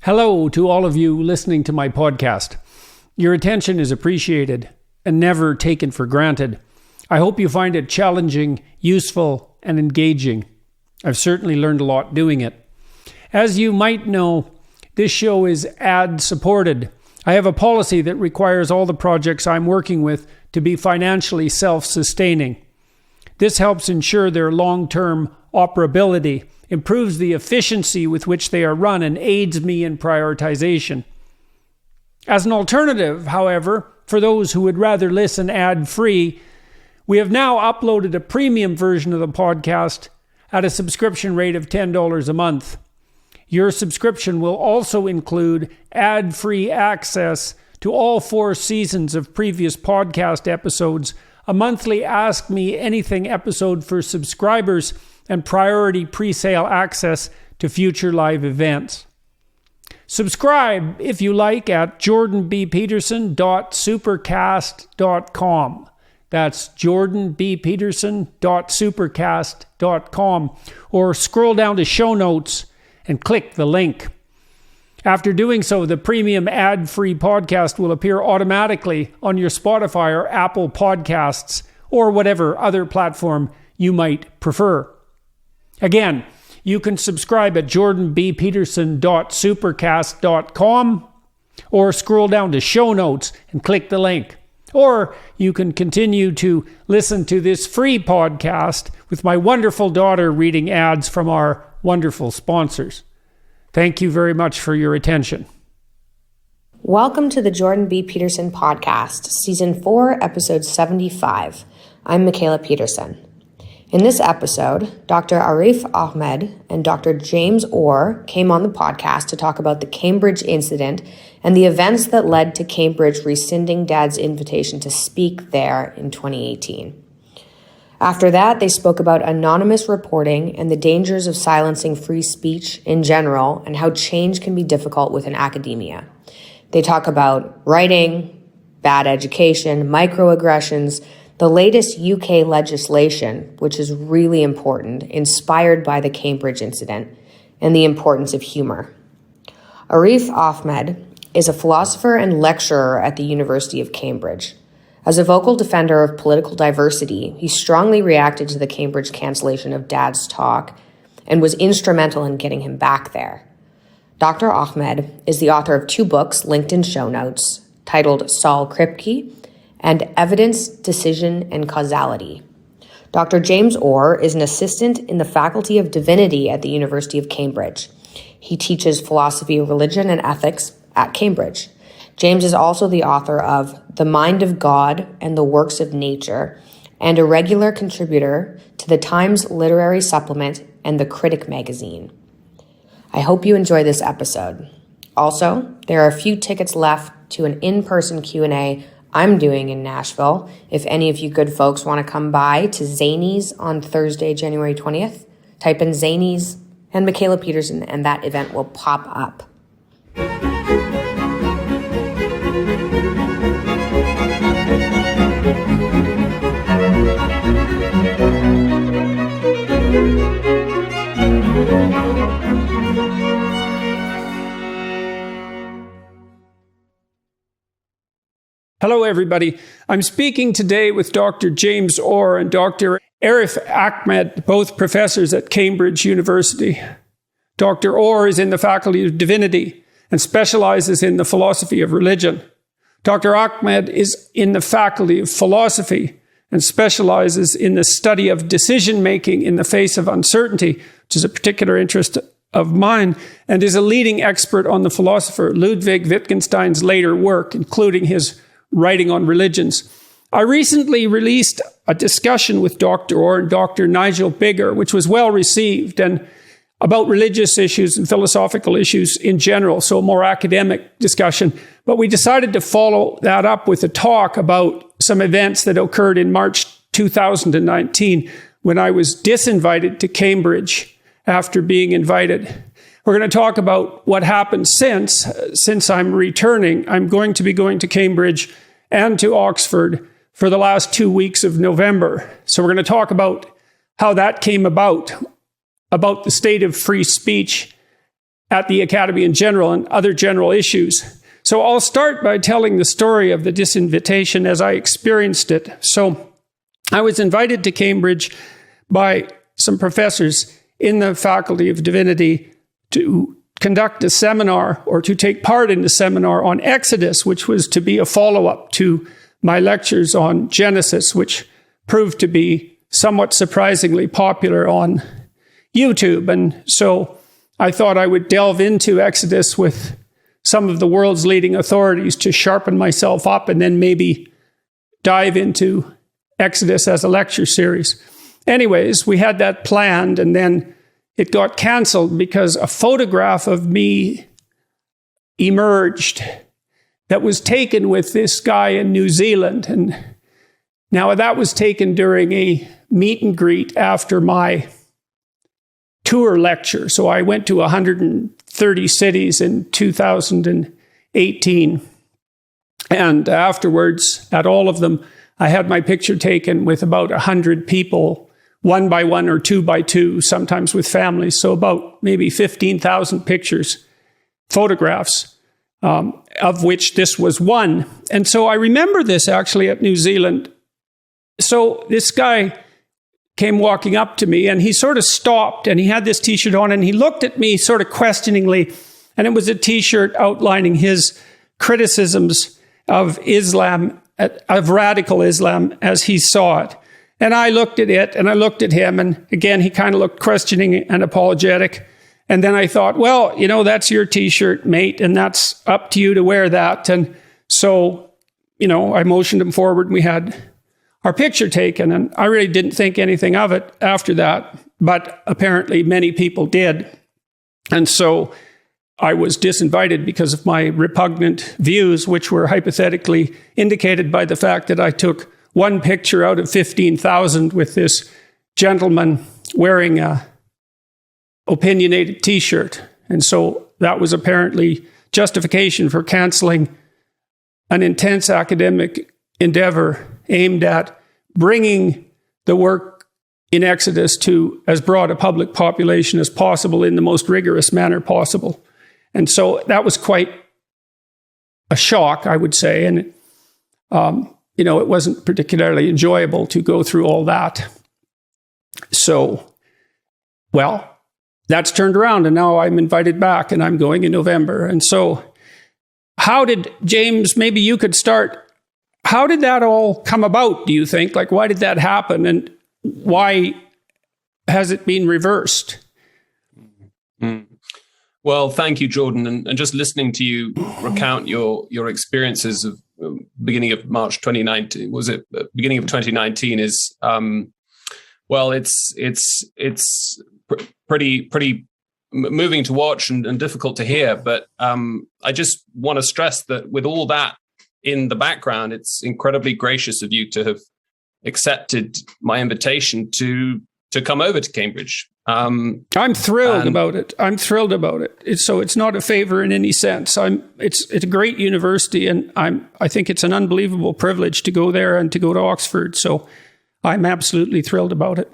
Hello to all of you listening to my podcast. Your attention is appreciated and never taken for granted. I hope you find it challenging, useful, and engaging. I've certainly learned a lot doing it. As you might know, this show is ad-supported. I have a policy that requires all the projects I'm working with to be financially self-sustaining. This helps ensure their long-term operability, improves the efficiency with which they are run, and aids me in prioritization. As an alternative, however, for those who would rather listen ad-free, we have now uploaded a premium version of the podcast at a subscription rate of $10 a month. Your subscription will also include ad-free access to all 4 seasons of previous podcast episodes, a monthly Ask Me Anything episode for subscribers, and priority pre-sale access to future live events. Subscribe, if you like, at jordanbpeterson.supercast.com. That's jordanbpeterson.supercast.com. Or scroll down to show notes and click the link. After doing so, the premium ad-free podcast will appear automatically on your Spotify or Apple Podcasts or whatever other platform you might prefer. Again, you can subscribe at jordanbpeterson.supercast.com or scroll down to show notes and click the link. Or you can continue to listen to this free podcast with my wonderful daughter reading ads from our wonderful sponsors. Thank you very much for your attention. Welcome to the Jordan B. Peterson Podcast, Season 4, Episode 75. I'm Michaela Peterson. In this episode, Dr. Arif Ahmed and Dr. James Orr came on the podcast to talk about the Cambridge incident and the events that led to Cambridge rescinding Dad's invitation to speak there in 2018. After that, they spoke about anonymous reporting and the dangers of silencing free speech in general and how change can be difficult within academia. They talk about writing, bad education, microaggressions, the latest UK legislation, which is really important, inspired by the Cambridge incident, and the importance of humor. Arif Ahmed is a philosopher and lecturer at the University of Cambridge. As a vocal defender of political diversity, he strongly reacted to the Cambridge cancellation of Dad's talk and was instrumental in getting him back there. Dr. Ahmed is the author of 2 books linked in show notes, titled Saul Kripke and Evidence, Decision, and Causality. Dr. James Orr is an assistant in the Faculty of Divinity at the University of Cambridge. He teaches philosophy of religion and ethics at Cambridge. James is also the author of The Mind of God and the Works of Nature, and a regular contributor to the Times Literary Supplement and The Critic magazine. I hope you enjoy this episode. Also, there are a few tickets left to an in-person Q&A I'm doing in Nashville. If any of you good folks want to come by to Zanies on Thursday, January 20th, type in Zanies and Michaela Peterson and that event will pop up. Hello, everybody. I'm speaking today with Dr. James Orr and Dr. Arif Ahmed, both professors at Cambridge University. Dr. Orr is in the Faculty of Divinity and specializes in the philosophy of religion. Dr. Ahmed is in the Faculty of Philosophy and specializes in the study of decision-making in the face of uncertainty, which is a particular interest of mine, and is a leading expert on the philosopher Ludwig Wittgenstein's later work, including his writing on religions. I recently released a discussion with Dr. Orr and Dr. Nigel Bigger, which was well received, and about religious issues and philosophical issues in general, so a more academic discussion. But we decided to follow that up with a talk about some events that occurred in March 2019 when I was disinvited to Cambridge after being invited. We're going to talk about what happened since I'm returning. I'm going to be going to Cambridge and to Oxford for the last 2 weeks of November. So we're going to talk about how that came about the state of free speech at the Academy in general and other general issues. So I'll start by telling the story of the disinvitation as I experienced it. So I was invited to Cambridge by some professors in the Faculty of Divinity to conduct a seminar or to take part in a seminar on Exodus, which was to be a follow-up to my lectures on Genesis, which proved to be somewhat surprisingly popular on YouTube. And so I thought I would delve into Exodus with some of the world's leading authorities to sharpen myself up and then maybe dive into Exodus as a lecture series. Anyways, we had that planned, and then it got canceled because a photograph of me emerged that was taken with this guy in New Zealand. And now that was taken during a meet and greet after my tour lecture. So I went to 130 cities in 2018. And afterwards, at all of them, I had my picture taken with about 100 people, 1 by 1 or 2 by 2, sometimes with families. So about maybe 15,000 pictures, photographs, of which this was one. And so I remember this actually at New Zealand. So this guy came walking up to me and he sort of stopped and he had this t-shirt on and he looked at me sort of questioningly. And it was a t-shirt outlining his criticisms of Islam, of radical Islam as he saw it. And I looked at it and I looked at him, and again, he kind of looked questioning and apologetic. And then I thought, well, you know, that's your t-shirt, mate, and that's up to you to wear that. And so, you know, I motioned him forward and we had our picture taken. And I really didn't think anything of it after that, but apparently many people did. And so I was disinvited because of my repugnant views, which were hypothetically indicated by the fact that I took one picture out of 15,000 with this gentleman wearing a opinionated t-shirt. And so that was apparently justification for canceling an intense academic endeavor aimed at bringing the work in Exodus to as broad a public population as possible in the most rigorous manner possible. And so that was quite a shock, I would say. And, you know, it wasn't particularly enjoyable to go through all that. So, well, that's turned around and now I'm invited back and I'm going in November. And so how did, James, maybe you could start, how did that all come about, do you think? Like, why did that happen and why has it been reversed? Well, thank you, Jordan. And just listening to you recount your experiences of beginning of March 2019, was it beginning of 2019 is, well, it's pretty moving to watch and difficult to hear. But I just want to stress that with all that in the background, it's incredibly gracious of you to have accepted my invitation to come over to Cambridge. I'm thrilled about it. I'm thrilled about it. It's not a favor in any sense. It's a great university, and I think it's an unbelievable privilege to go there and to go to Oxford. So I'm absolutely thrilled about it.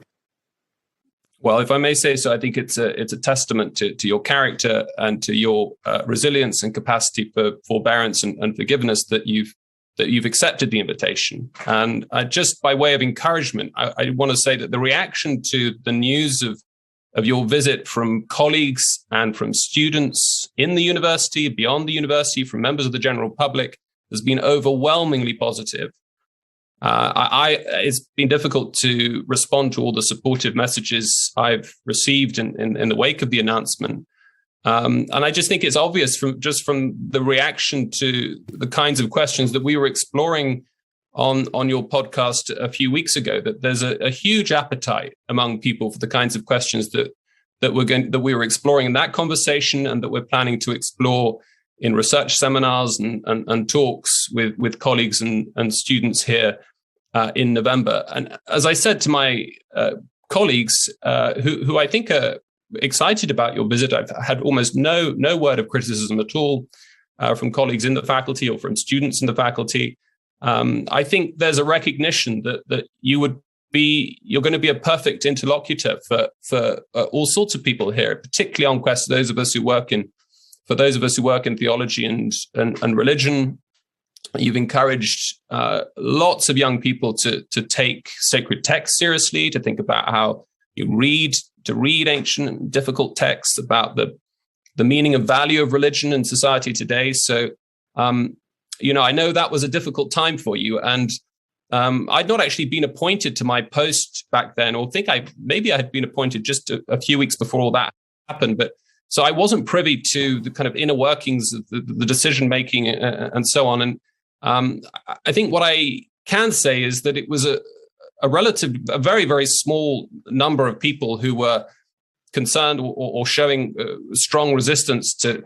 Well, if I may say so, I think it's a testament to your character and to your resilience and capacity for forbearance and forgiveness that you've accepted the invitation. And just by way of encouragement, I want to say that the reaction to the news of your visit from colleagues and from students in the university, beyond the university, from members of the general public, has been overwhelmingly positive. It's been difficult to respond to all the supportive messages I've received in the wake of the announcement. And I just think it's obvious from the reaction to the kinds of questions that we were exploring on your podcast a few weeks ago, that there's a huge appetite among people for the kinds of questions that we were exploring in that conversation and that we're planning to explore in research seminars and talks with colleagues and students here in November. And as I said to my colleagues who I think are excited about your visit, I've had almost no word of criticism at all from colleagues in the faculty or from students in the faculty. I think there's a recognition that you would you're going to be a perfect interlocutor for all sorts of people here, particularly on questions. Those of us who work in theology and religion. You've encouraged lots of young people to take sacred texts seriously, to think about how you read ancient and difficult texts, about the meaning and value of religion in society today. So, I know that was a difficult time for you, and I'd not actually been appointed to my post back then, or maybe I had been appointed just a few weeks before all that happened, but so I wasn't privy to the kind of inner workings of the decision making and so on. And I think what I can say is that it was a very, very small number of people who were concerned or showing strong resistance to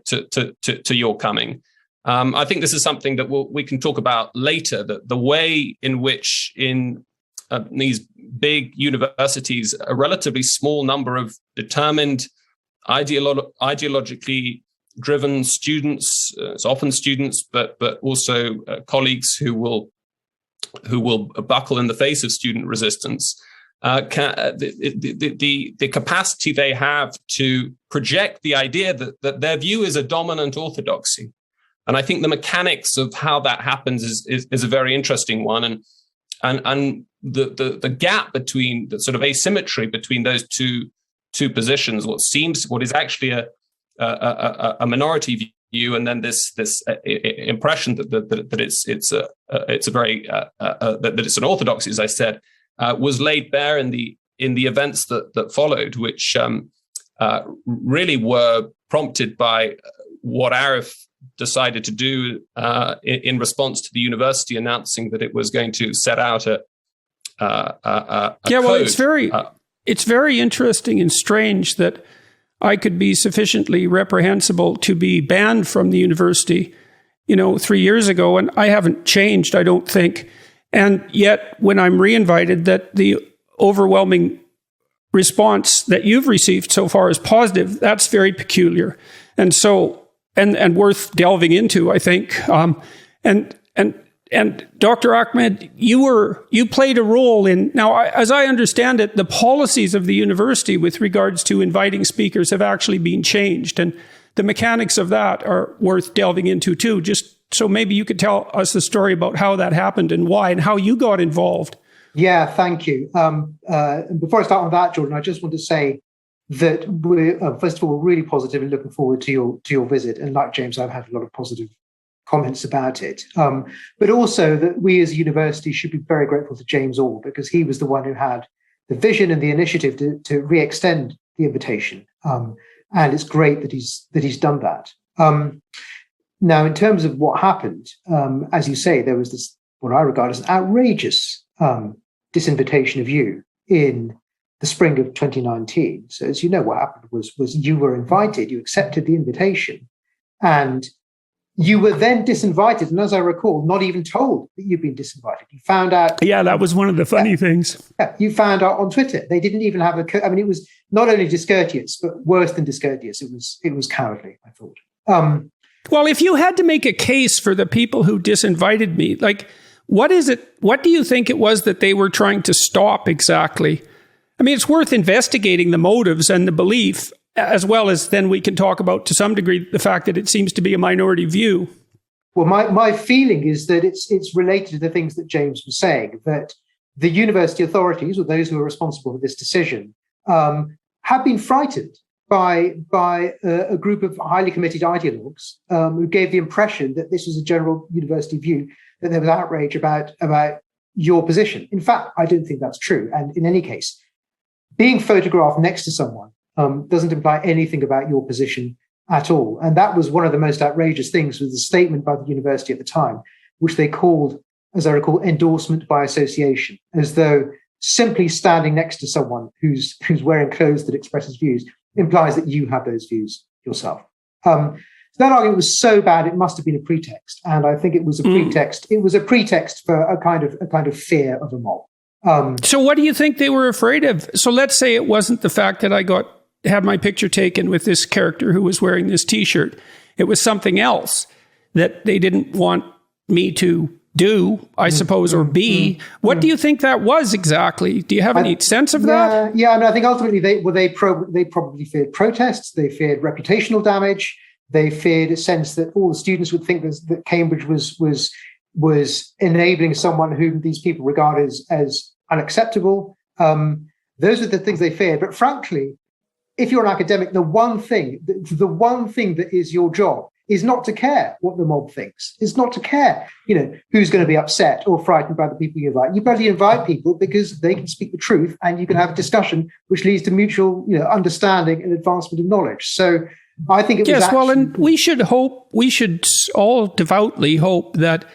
your coming. I think this is something that we can talk about later, that the way in which in these big universities, a relatively small number of determined, ideologically driven students, it's often students, but also colleagues who will buckle in the face of student resistance. The capacity they have to project the idea that their view is a dominant orthodoxy. And I think the mechanics of how that happens is a very interesting one. And the gap between the sort of asymmetry between those two positions, what is actually a minority view, and then this impression that it's an orthodoxy, as I said, was laid bare in the events that followed, which really were prompted by what Arif decided to do in response to the university announcing that it was going to set out a code. Well, it's very interesting and strange that I could be sufficiently reprehensible to be banned from the university, 3 years ago, and I haven't changed, I don't think. And yet, when I'm reinvited, that the overwhelming response that you've received so far is positive. That's very peculiar, and so and worth delving into, I think. And Dr. Ahmed, you played a role in, now, as I understand it, the policies of the university with regards to inviting speakers have actually been changed. And the mechanics of that are worth delving into too. Just so maybe you could tell us the story about how that happened and why and how you got involved. Yeah, thank you. Before I start on that, Jordan, I just want to say that first of all, we're really positive and looking forward to your visit. And like James, I've had a lot of positive comments about it, but also that we as a university should be very grateful to James Orr, because he was the one who had the vision and the initiative to re-extend the invitation, and it's great that he's done that. Now, in terms of what happened, as you say, there was this, what I regard as an outrageous disinvitation of you in the spring of 2019. So as you know, what happened was you were invited, you accepted the invitation, and you were then disinvited, and as I recall, not even told that you'd been disinvited. You found out. Yeah, that was one of the funny things. Yeah, you found out on Twitter. They didn't even have it was not only discourteous, but worse than discourteous. It was cowardly, I thought. Well, if you had to make a case for the people who disinvited me, what is it? What do you think it was that they were trying to stop exactly? I mean, it's worth investigating the motives and the belief, as well as then we can talk about, to some degree, the fact that it seems to be a minority view. Well, my feeling is that it's related to the things that James was saying, that the university authorities, or those who are responsible for this decision, have been frightened by a group of highly committed ideologues who gave the impression that this was a general university view, that there was outrage about your position. In fact, I don't think that's true. And in any case, being photographed next to someone doesn't imply anything about your position at all. And that was one of the most outrageous things, was the statement by the university at the time, which they called, as I recall, endorsement by association, as though simply standing next to someone who's wearing clothes that expresses views implies that you have those views yourself. So that argument was so bad, it must have been a pretext. And I think it was a pretext. It was a pretext for a kind of fear of a mob. So what do you think they were afraid of? So let's say it wasn't the fact that I had my picture taken with this character who was wearing this T-shirt. It was something else that they didn't want me to do, I suppose, or be. What do you think that was exactly? Do you have any sense of that? Yeah, I mean, I think ultimately they probably feared protests. They feared reputational damage. They feared a sense that all the students would think that Cambridge was enabling someone whom these people regard as unacceptable. Those are the things they feared. But frankly, if you're an academic, the one thing that is your job is not to care what the mob thinks. It's not to care, who's going to be upset or frightened by the people you invite. You bloody invite people because they can speak the truth and you can have a discussion which leads to mutual, understanding and advancement of knowledge. So I think it was and we should all devoutly hope that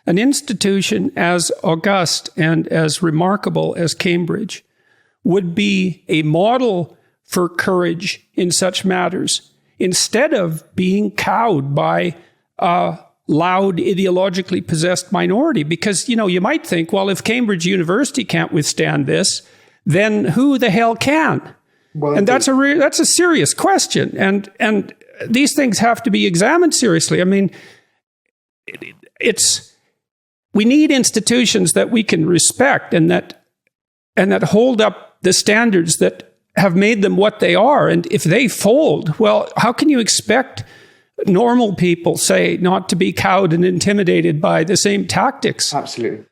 an institution as august and as remarkable as Cambridge would be a model for courage in such matters, instead of being cowed by a loud, ideologically possessed minority. Because, you might think, well, if Cambridge University can't withstand this, then who the hell can? Well, and that's a serious question. And these things have to be examined seriously. I mean, we need institutions that we can respect and that hold up the standards that have made them what they are. And if they fold, well, how can you expect normal people, say, not to be cowed and intimidated by the same tactics? Absolutely.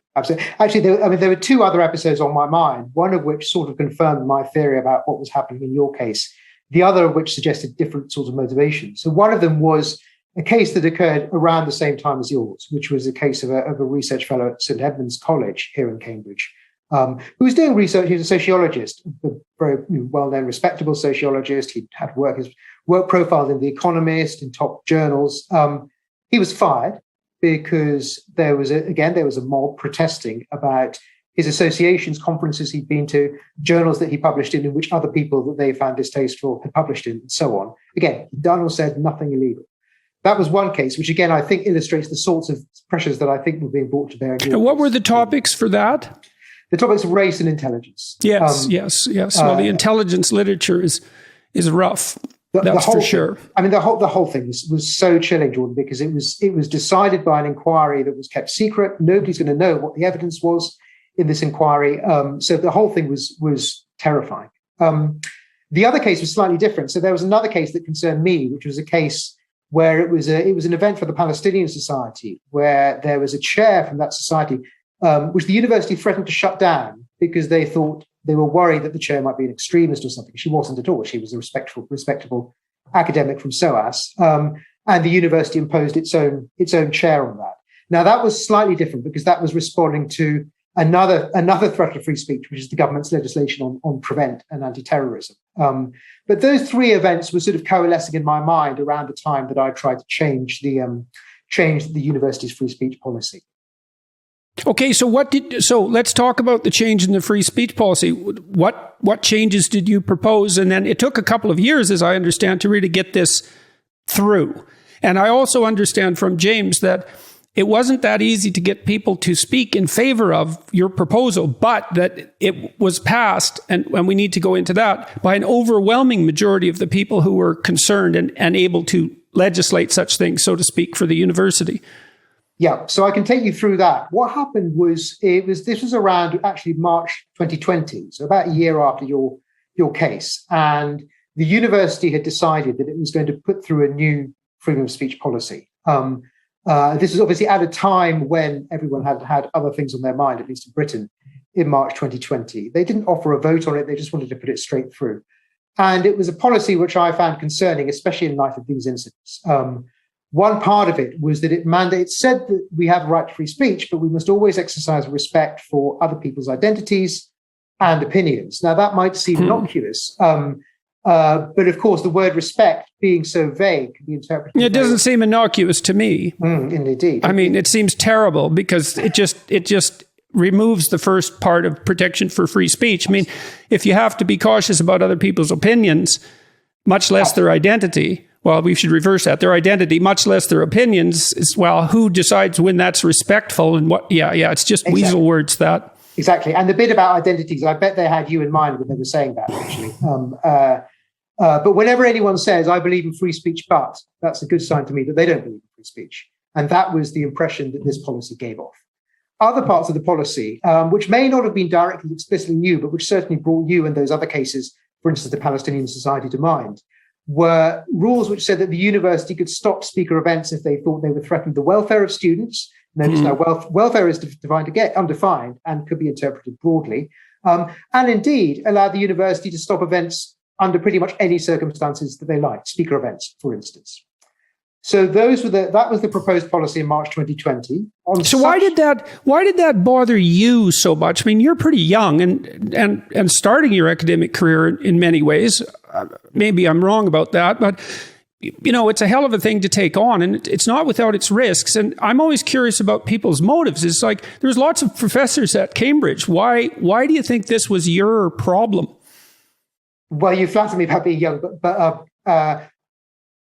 Actually, there were two other episodes on my mind, one of which sort of confirmed my theory about what was happening in your case, the other of which suggested different sorts of motivations. So one of them was a case that occurred around the same time as yours, which was a case of a research fellow at St Edmund's College here in Cambridge, who was doing research. He was a sociologist, a very well-known, respectable sociologist. He'd had his work profiled in The Economist, in top journals. He was fired because there was a mob protesting about his associations, conferences he'd been to, journals that he published in which other people that they found distasteful had published in, and so on. Again, he'd done or said nothing illegal. That was one case, which again I think illustrates the sorts of pressures that I think were being brought to bear. And what were the topics for that? The topics of race and intelligence. Yes. Well, the intelligence literature is rough. That's for sure. The whole thing was so chilling, Jordan, because it was decided by an inquiry that was kept secret. Nobody's going to know what the evidence was in this inquiry. So the whole thing was terrifying. The other case was slightly different. So there was another case that concerned me, which was a case where it was an event for the Palestinian Society, where there was a chair from that society, which the university threatened to shut down because they were worried that the chair might be an extremist or something. She wasn't at all. She was a respectable academic from SOAS, and the university imposed its own chair on that. Now that was slightly different because that was responding to another threat of free speech, which is the government's legislation on prevent and anti-terrorism. But those three events were sort of coalescing in my mind around the time that I tried to change the university's free speech policy. Okay, so let's talk about the change in the free speech policy. What changes did you propose? And then it took a couple of years, as I understand, to really get this through. And I also understand from James that it wasn't that easy to get people to speak in favor of your proposal, but that it was passed, and we need to go into that, by an overwhelming majority of the people who were concerned and able to legislate such things, so to speak, for the university. Yeah, so I can take you through that. What happened was this was around actually March 2020, so about a year after your case, and the university had decided that it was going to put through a new freedom of speech policy. This was obviously at a time when everyone had other things on their mind, at least in Britain, in March 2020. They didn't offer a vote on it. They just wanted to put it straight through. And it was a policy which I found concerning, especially in light of these incidents. One part of it was that it said that we have a right to free speech, but we must always exercise respect for other people's identities and opinions. Now, that might seem innocuous, but of course, the word respect being so vague can be interpreted. It doesn't seem innocuous to me. Indeed. I mean, it seems terrible because it just removes the first part of protection for free speech. I mean, if you have to be cautious about other people's opinions, much less their identity, well, we should reverse that. Their identity, much less their opinions, is, well, who decides when that's respectful and what? Yeah, it's just exactly. Weasel words, that. Exactly. And the bit about identities, I bet they had you in mind when they were saying that, actually. But whenever anyone says, I believe in free speech, but, that's a good sign to me that they don't believe in free speech. And that was the impression that this policy gave off. other parts of the policy, which may not have been directly explicitly new, but which certainly brought you and those other cases, for instance, the Palestinian Society, to mind, were rules which said that the university could stop speaker events if they thought they were threatening the welfare of students. Notice now, welfare is undefined and could be interpreted broadly, and indeed allow the university to stop events under pretty much any circumstances that they like, speaker events, for instance. So that was the proposed policy in March 2020. Why did that bother you so much? I mean, you're pretty young and starting your academic career in many ways. Maybe I'm wrong about that, but it's a hell of a thing to take on, and it's not without its risks. And I'm always curious about people's motives. It's like there's lots of professors at Cambridge. Why do you think this was your problem? Well, you flatter me about being young, but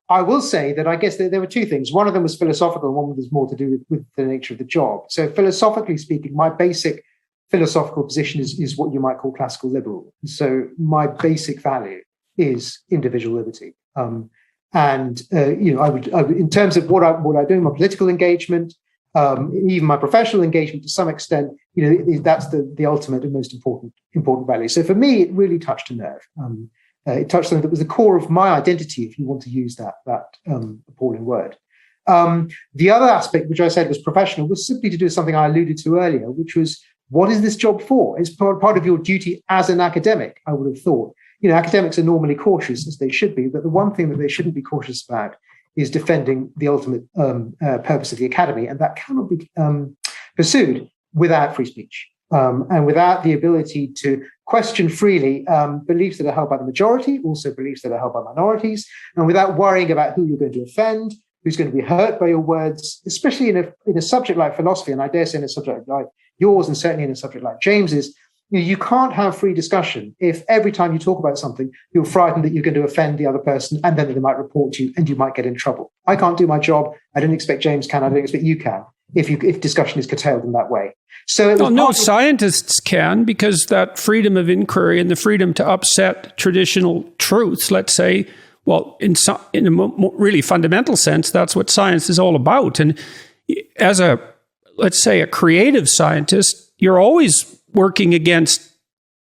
I will say that I guess there were two things. One of them was philosophical, and one was more to do with the nature of the job. So philosophically speaking, my basic philosophical position is what you might call classical liberal. So my basic value is individual liberty. I would, in terms of what I do in my political engagement, even my professional engagement to some extent, that's the ultimate and most important value. So for me, it really touched a nerve. It touched something that was the core of my identity, if you want to use that appalling word. The other aspect, which I said was professional, was simply to do with something I alluded to earlier, which was, what is this job for? It's part of your duty as an academic, I would have thought. Academics are normally cautious, as they should be, but the one thing that they shouldn't be cautious about is defending the ultimate purpose of the academy, and that cannot be pursued without free speech and without the ability to question freely beliefs that are held by the majority, also beliefs that are held by minorities, and without worrying about who you're going to offend, who's going to be hurt by your words, especially in a subject like philosophy, and I dare say in a subject like yours, and certainly in a subject like James's. You can't have free discussion if every time you talk about something, you're frightened that you're going to offend the other person and then they might report you and you might get in trouble. I can't do my job. I don't expect James can. I don't expect you can if discussion is curtailed in that way. So no scientists can, because that freedom of inquiry and the freedom to upset traditional truths, let's say, well, in a really fundamental sense, that's what science is all about. And as let's say a creative scientist, you're always working against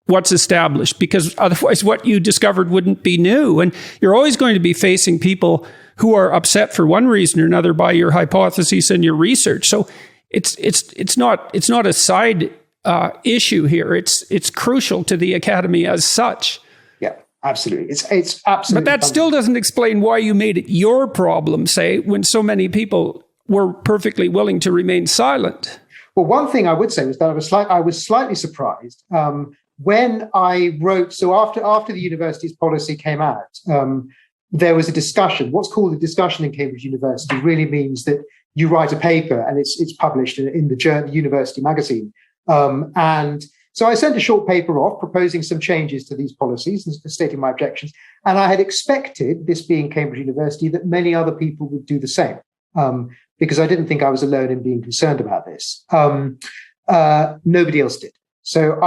what's established, because otherwise what you discovered wouldn't be new. And you're always going to be facing people who are upset for one reason or another by your hypotheses and your research. So it's not a side issue here. It's crucial to the academy as such. Yeah, absolutely. It's absolutely. But that still doesn't explain why you made it your problem, say, when so many people were perfectly willing to remain silent. Well, one thing I would say was that I was slightly surprised when I wrote. So after the university's policy came out, there was a discussion. What's called a discussion in Cambridge University really means that you write a paper and it's published in the university magazine. And so I sent a short paper off proposing some changes to these policies and stating my objections. And I had expected, this being Cambridge University, that many other people would do the same. Because I didn't think I was alone in being concerned about this. Nobody else did. So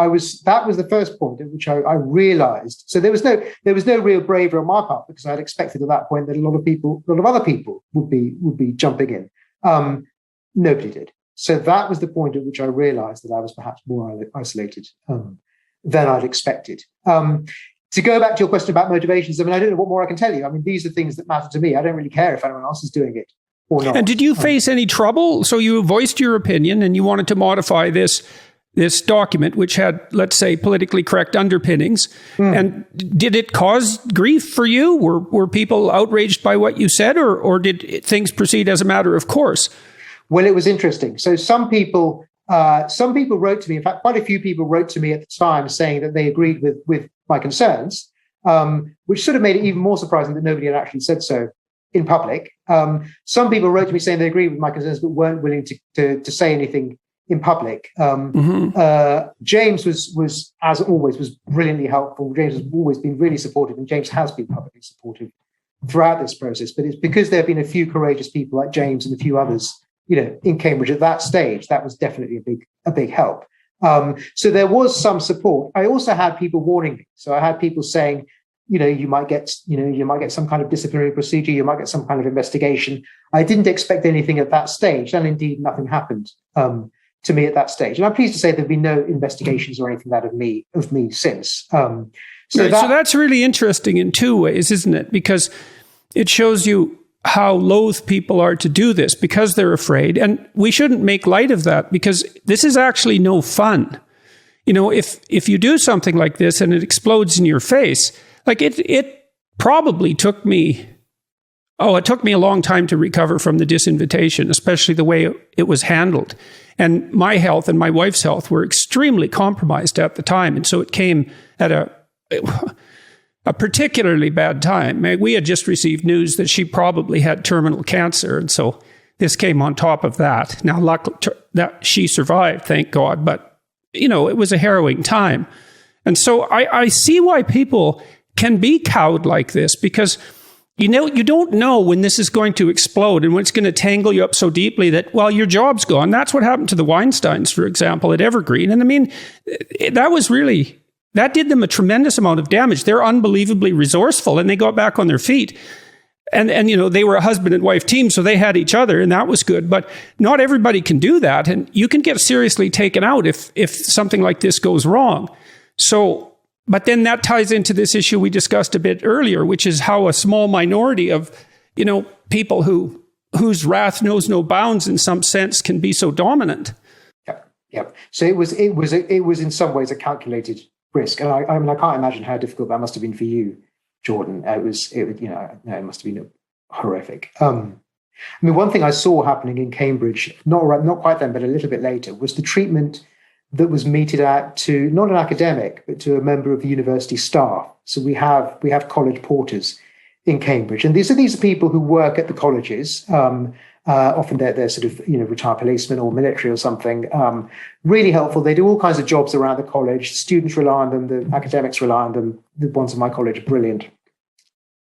that was the first point at which I realized. So there was no real bravery on my part, because I had expected at that point that a lot of other people would be jumping in. Nobody did. So that was the point at which I realized that I was perhaps more isolated than I'd expected. To go back to your question about motivations, I mean, I don't know what more I can tell you. I mean, these are things that matter to me. I don't really care if anyone else is doing it or not. And did you face any trouble? So you voiced your opinion and you wanted to modify this document, which had, let's say, politically correct underpinnings. And did it cause grief for you? Were people outraged by what you said, or did things proceed as a matter of course? Well, it was interesting. So some people wrote to me. In fact, quite a few people wrote to me at the time saying that they agreed with my concerns, which sort of made it even more surprising that nobody had actually said so in public. Some people wrote to me saying they agreed with my concerns, but weren't willing to say anything in public. James was, as always, was brilliantly helpful. James has always been really supportive, and James has been publicly supportive throughout this process. But it's because there have been a few courageous people like James and a few others, in Cambridge at that stage, that was definitely a big help. So there was some support. I also had people warning me. So I had people saying, you might get some kind of disciplinary procedure, you might get some kind of investigation. I didn't expect anything at that stage, and indeed nothing happened to me at that stage. And I'm pleased to say there have been no investigations or anything of me since. So that's really interesting in two ways, isn't it? Because it shows you how loath people are to do this because they're afraid. And we shouldn't make light of that, because this is actually no fun. You know, if you do something like this and it explodes in your face, like it probably took me a long time to recover from the disinvitation, especially the way it was handled. And my health and my wife's health were extremely compromised at the time. And so it came at a particularly bad time. We had just received news that she probably had terminal cancer. And so this came on top of that. Now, luckily that she survived, thank God. But, you know, it was a harrowing time. And so I see why people can be cowed like this, because, you know, you don't know when this is going to explode and when it's going to tangle you up so deeply that, well, your job's gone. That's what happened to the Weinsteins, for example, at Evergreen. And I mean, that did them a tremendous amount of damage. They're unbelievably resourceful, and they got back on their feet. And you know, they were a husband and wife team, so they had each other, and that was good. But not everybody can do that, and you can get seriously taken out if something like this goes wrong. So, but then that ties into this issue we discussed a bit earlier, which is how a small minority of, you know, people whose wrath knows no bounds in some sense can be so dominant. Yeah. So it was in some ways a calculated risk, and I mean, I can't imagine how difficult that must have been for you, Jordan. It must have been horrific. I mean, one thing I saw happening in Cambridge, not quite then, but a little bit later, was the treatment that was meted out to not an academic, but to a member of the university staff. So we have college porters in Cambridge, and these are people who work at the colleges. Often they're sort of, you know, retired policemen or military or something. Really helpful. They do all kinds of jobs around the college. Students rely on them. The academics rely on them. The ones in my college are brilliant.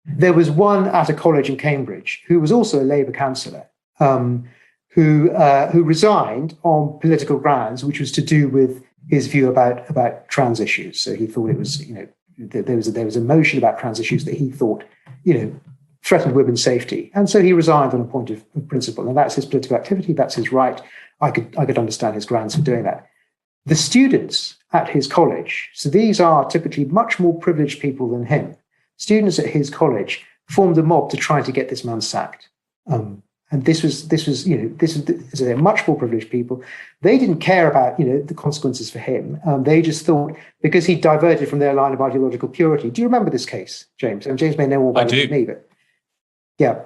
There was one at a college in Cambridge who was also a Labour councillor, who resigned on political grounds, which was to do with his view about trans issues. So he thought it was, you know, there was a motion about trans issues that he thought, you know, threatened women's safety, and so he resigned on a point of principle, and that's his political activity. That's his right. I could understand his grounds for doing that. The students at his college, so these are typically much more privileged people than him. Students at his college formed a mob to try to get this man sacked. And this was they're much more privileged people. They didn't care about, you know, the consequences for him. They just thought, because he diverted from their line of ideological purity. Do you remember this case, James? And James may know more about it than me, but yeah.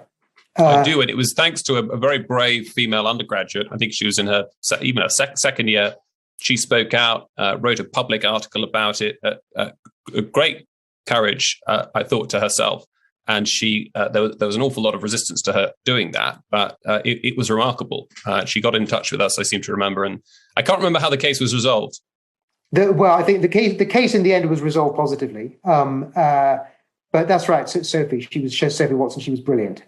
I do, and it was thanks to a very brave female undergraduate. I think she was in her second year. She spoke out, wrote a public article about it. A great courage, I thought, to herself, and she there was an awful lot of resistance to her doing that, but it was remarkable. She got in touch with us, I seem to remember, and I can't remember how the case was resolved. I think the case in the end was resolved positively. But that's right, Sophie Watson, she was brilliant.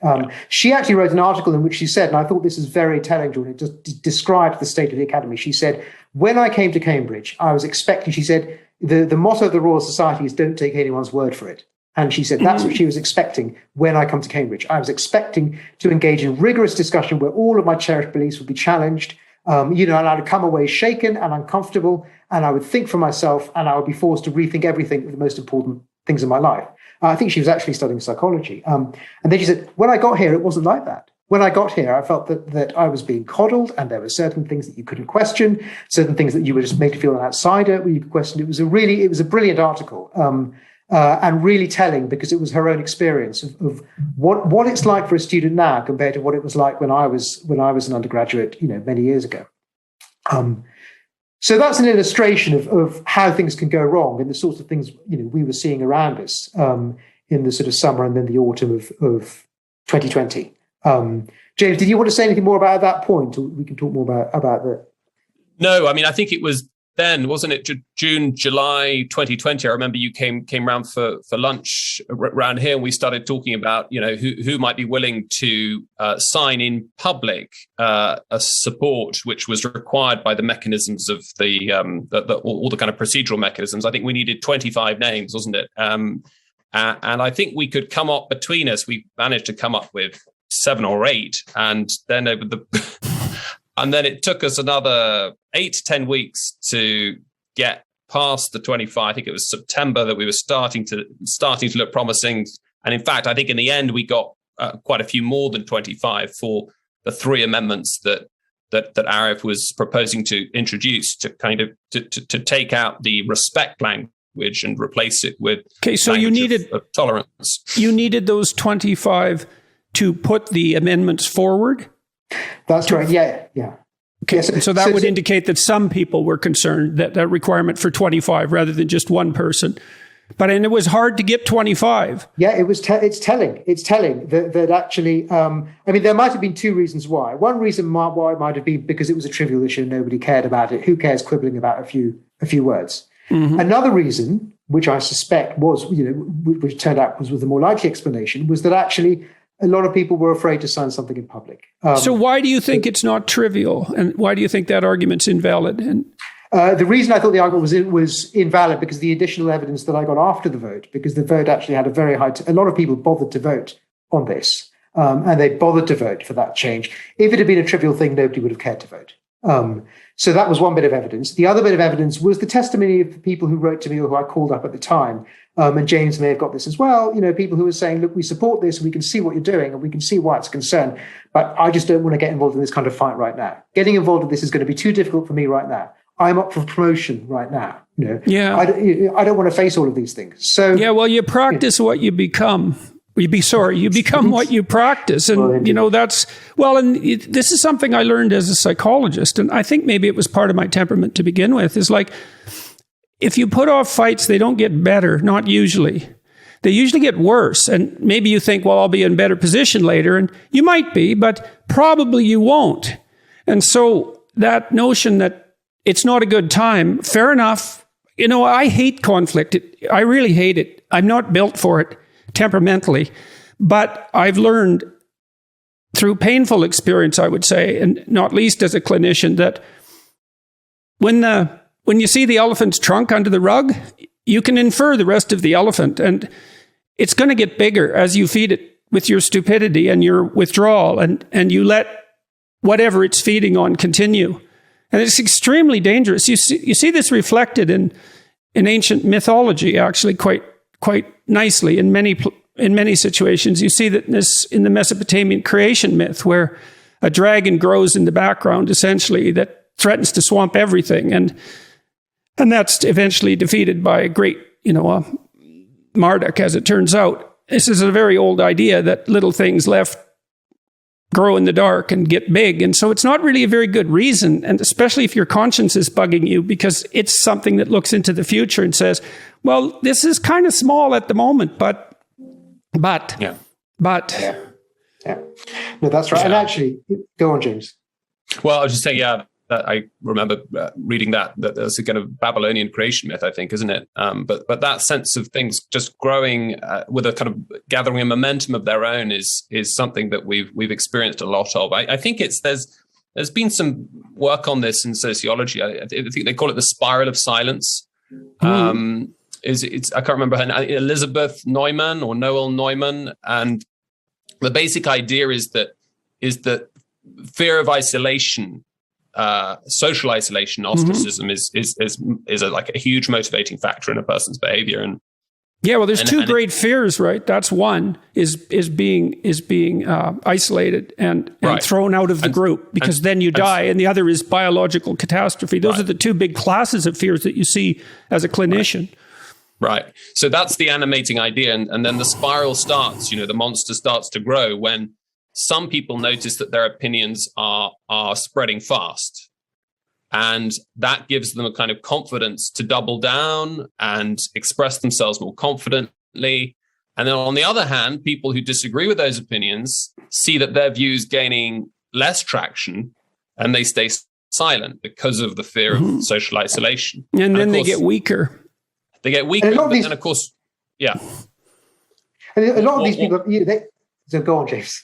She actually wrote an article in which she said, and I thought this is very telling, Jordan, it just described the state of the academy. She said, when I came to Cambridge, I was expecting, she said, the motto of the Royal Society is don't take anyone's word for it. And she said that's what she was expecting when I come to Cambridge. I was expecting to engage in rigorous discussion where all of my cherished beliefs would be challenged, and I'd come away shaken and uncomfortable, and I would think for myself, and I would be forced to rethink everything, the most important things in my life. I think she was actually studying psychology. And then she said, when I got here, it wasn't like that. When I got here, I felt that I was being coddled, and there were certain things that you couldn't question, certain things that you were just made to feel an outsider when you could question. It was a brilliant article, and really telling, because it was her own experience of what it's like for a student now compared to what it was like when I was an undergraduate, you know, many years ago. So that's an illustration of how things can go wrong and the sorts of things, you know, we were seeing around us in the sort of summer and then the autumn of 2020. James, did you want to say anything more about that point, or we can talk more about that? No, I mean, I think it was then, wasn't it, June, July 2020? I remember you came round for lunch around here, and we started talking about, you know, who might be willing to sign in public a support which was required by the mechanisms of all the kind of procedural mechanisms. I think we needed 25 names, wasn't it? And I think we could come up between us. We managed to come up with 7 or 8, and then over the And then it took us another 8 to 10 weeks to get past the 25. I think it was September that we were starting to look promising. And in fact, I think in the end, we got quite a few more than 25 for the 3 amendments that Arif was proposing to introduce to kind of to take out the respect language and replace it with so you needed of tolerance. You needed those 25 to put the amendments forward? That's right. Yeah. Okay, so that would indicate that some people were concerned that requirement for 25 rather than just one person. And it was hard to get 25. Yeah, it was. It's telling. It's telling that actually. I mean, there might have been 2 reasons why. One reason why it might have been because it was a trivial issue and nobody cared about it. Who cares quibbling about a few words? Mm-hmm. Another reason, which I suspect was, which turned out was the more likely explanation, was that actually a lot of people were afraid to sign something in public. So why do you think it's not trivial, and why do you think that argument's invalid? And the reason I thought the argument was invalid because the additional evidence that I got after the vote, because the vote actually had a very high. A lot of people bothered to vote on this, and they bothered to vote for that change. If it had been a trivial thing, nobody would have cared to vote. So that was one bit of evidence. The other bit of evidence was the testimony of the people who wrote to me or who I called up at the time. And James may have got this as well. People who were saying, look, we support this and we can see what you're doing and we can see why it's a concern. But I just don't want to get involved in this kind of fight right now. Getting involved in this is going to be too difficult for me right now. I'm up for promotion right now. Yeah. I don't want to face all of these things. So yeah, well, you practice what you become. You become what you practice. And, this is something I learned as a psychologist. And I think maybe it was part of my temperament to begin with, is like, if you put off fights, they don't get better, not usually. They usually get worse. And maybe you think, well, I'll be in a better position later. And you might be, but probably you won't. And so that notion that it's not a good time, fair enough. I hate conflict. I really hate it. I'm not built for it temperamentally. But I've learned through painful experience, I would say, and not least as a clinician, that when you see the elephant's trunk under the rug, you can infer the rest of the elephant. And it's going to get bigger as you feed it with your stupidity and your withdrawal, and you let whatever it's feeding on continue. And it's extremely dangerous. You see this reflected in ancient mythology, actually, quite nicely in many situations. You see that in the Mesopotamian creation myth, where a dragon grows in the background, essentially, that threatens to swamp everything. And that's eventually defeated by a great, Marduk, as it turns out. This is a very old idea that little things left grow in the dark and get big. And so it's not really a very good reason, and especially if your conscience is bugging you, because it's something that looks into the future and says, well, this is kind of small at the moment, but. Yeah. No, that's right. Yeah. And actually, go on, James. Well, I was just saying, I remember reading that there's a kind of Babylonian creation myth, I think, isn't it? But that sense of things just growing with a kind of gathering a momentum of their own is something that we've experienced a lot of. I think there's been some work on this in sociology. I think they call it the spiral of silence. I can't remember her name, Elizabeth Neumann or Noel Neumann, and the basic idea is that fear of isolation, social isolation, ostracism is like a huge motivating factor in a person's behavior. And there's two great fears, right? That's one is being isolated and right. thrown out of the group, because then you die, and the other is biological catastrophe. Those are the two big classes of fears that you see as a clinician. Right. So that's the animating idea. And then the spiral starts, the monster starts to grow when some people notice that their opinions are spreading fast. And that gives them a kind of confidence to double down and express themselves more confidently. And then on the other hand, people who disagree with those opinions see that their views gaining less traction, and they stay silent because of the fear of social isolation. And then they get weaker. They get weaker, and of course, yeah. And a lot of these people, so go on, James.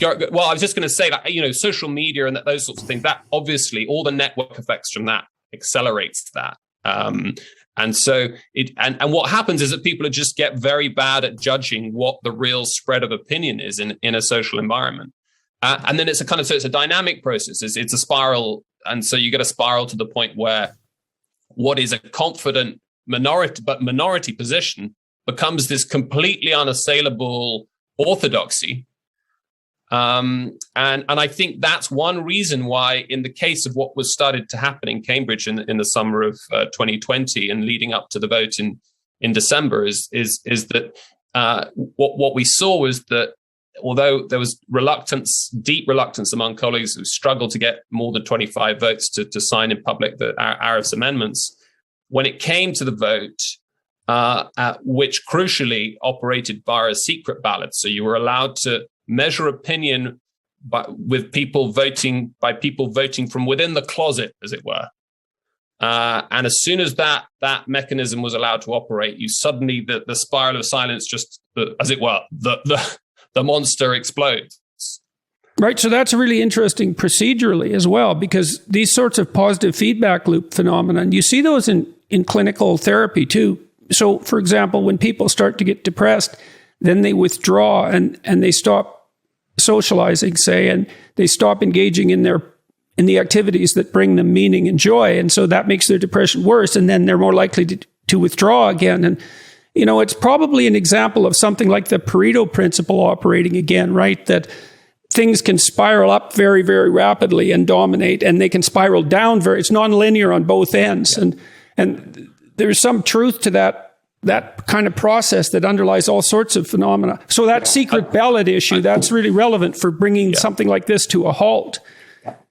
Well, I was just going to say that, social media and those sorts of things, that obviously all the network effects from that accelerates that. And so and what happens is that people just get very bad at judging what the real spread of opinion is in a social environment. And then it's a dynamic process. It's a spiral. And so you get a spiral to the point where what is a confident minority position becomes this completely unassailable orthodoxy. And I think that's one reason why, in the case of what was started to happen in Cambridge in the summer of 2020 and leading up to the vote in December, is that what we saw was that although there was deep reluctance among colleagues who struggled to get more than 25 votes to sign in public the Arif's amendments, when it came to the vote, which crucially operated via a secret ballot, so you were allowed to measure opinion by people voting from within the closet, as it were. And as soon as that mechanism was allowed to operate, you suddenly the spiral of silence just, as it were, the monster explodes. Right. So that's really interesting procedurally as well, because these sorts of positive feedback loop phenomenon, you see those in clinical therapy too. So, for example, when people start to get depressed, then they withdraw and they stop socializing, say, and they stop engaging in the activities that bring them meaning and joy. And so that makes their depression worse. And then they're more likely to withdraw again. And, it's probably an example of something like the Pareto principle operating again, right? That things can spiral up very, very rapidly and dominate, and they can spiral down it's nonlinear on both ends. Yeah. And there's some truth to that kind of process that underlies all sorts of phenomena. So that secret ballot issue, that's really relevant for bringing something like this to a halt.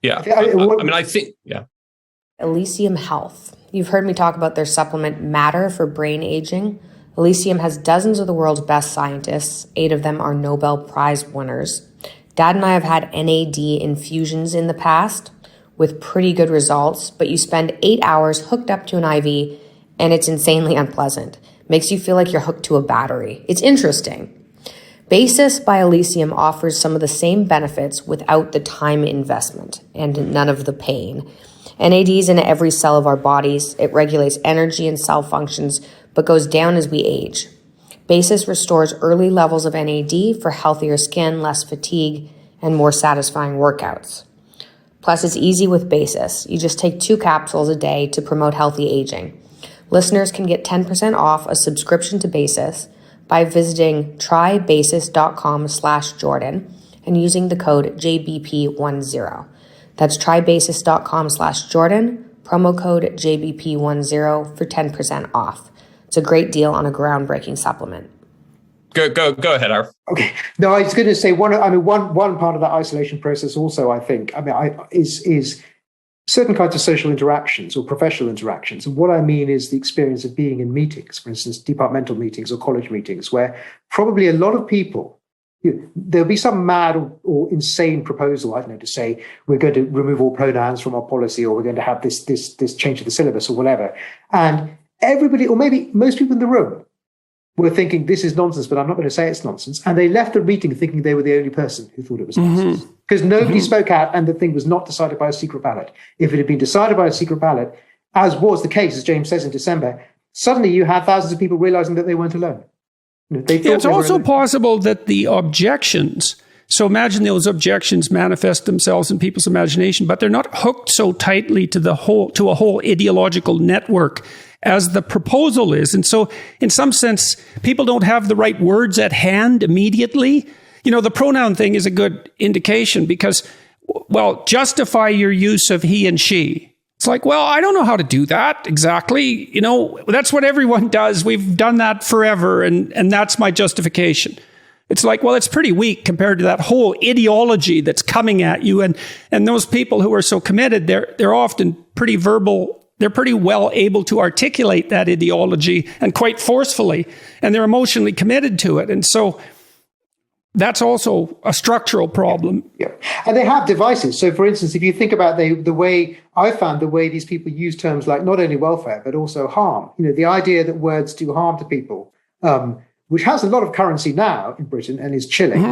Yeah. I think. Elysium Health. You've heard me talk about their supplement Matter for brain aging. Elysium has dozens of the world's best scientists. 8 of them are Nobel Prize winners. Dad and I have had NAD infusions in the past with pretty good results, but you spend 8 hours hooked up to an IV and it's insanely unpleasant. Makes you feel like you're hooked to a battery. It's interesting. Basis by Elysium offers some of the same benefits without the time investment and none of the pain. NAD is in every cell of our bodies. It regulates energy and cell functions, but goes down as we age. Basis restores early levels of NAD for healthier skin, less fatigue, and more satisfying workouts. Plus, it's easy with Basis. You just take 2 capsules a day to promote healthy aging. Listeners can get 10% off a subscription to Basis by visiting trybasis.com/Jordan and using the code JBP10. That's trybasis.com/Jordan, promo code JBP10 for 10% off. It's a great deal on a groundbreaking supplement. Go ahead, Arif. Okay. No, I was going to say one part of that isolation process also, I think, is certain kinds of social interactions or professional interactions. And what I mean is the experience of being in meetings, for instance, departmental meetings or college meetings, where probably a lot of people, there'll be some mad or insane proposal, I don't know, to say we're going to remove all pronouns from our policy, or we're going to have this change of the syllabus or whatever. And everybody, or maybe most people in the room, were thinking this is nonsense, but I'm not going to say it's nonsense. And they left the meeting thinking they were the only person who thought it was nonsense. Because nobody spoke out and the thing was not decided by a secret ballot. If it had been decided by a secret ballot, as was the case, as James says, in December, suddenly you had thousands of people realizing that they weren't alone. It's also possible that the objections, so imagine those objections manifest themselves in people's imagination, but they're not hooked so tightly to a whole ideological network as the proposal is. And so in some sense, people don't have the right words at hand immediately. The pronoun thing is a good indication because, justify your use of he and she. It's like, I don't know how to do that exactly. That's what everyone does. We've done that forever. And that's my justification. It's like, it's pretty weak compared to that whole ideology that's coming at you. And those people who are so committed, they're often pretty verbal. They're pretty well able to articulate that ideology and quite forcefully, and they're emotionally committed to it. And so that's also a structural problem. Yeah. And they have devices. So, for instance, if you think about the way these people use terms like not only welfare, but also harm, the idea that words do harm to people, which has a lot of currency now in Britain and is chilling,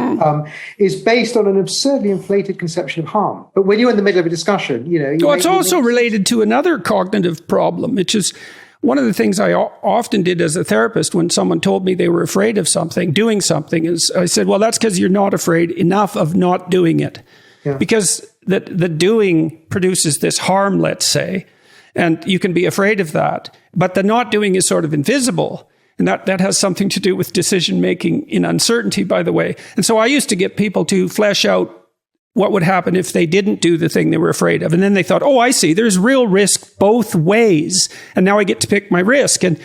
is based on an absurdly inflated conception of harm. But when you're in the middle of a discussion, it's also related to another cognitive problem, which is one of the things I often did as a therapist when someone told me they were afraid of something, doing something, is I said, well, that's because you're not afraid enough of not doing it. Yeah. Because the doing produces this harm, let's say, and you can be afraid of that. But the not doing is sort of invisible. And that has something to do with decision-making in uncertainty, by the way. And so I used to get people to flesh out what would happen if they didn't do the thing they were afraid of. And then they thought, oh, I see, there's real risk both ways. And now I get to pick my risk. And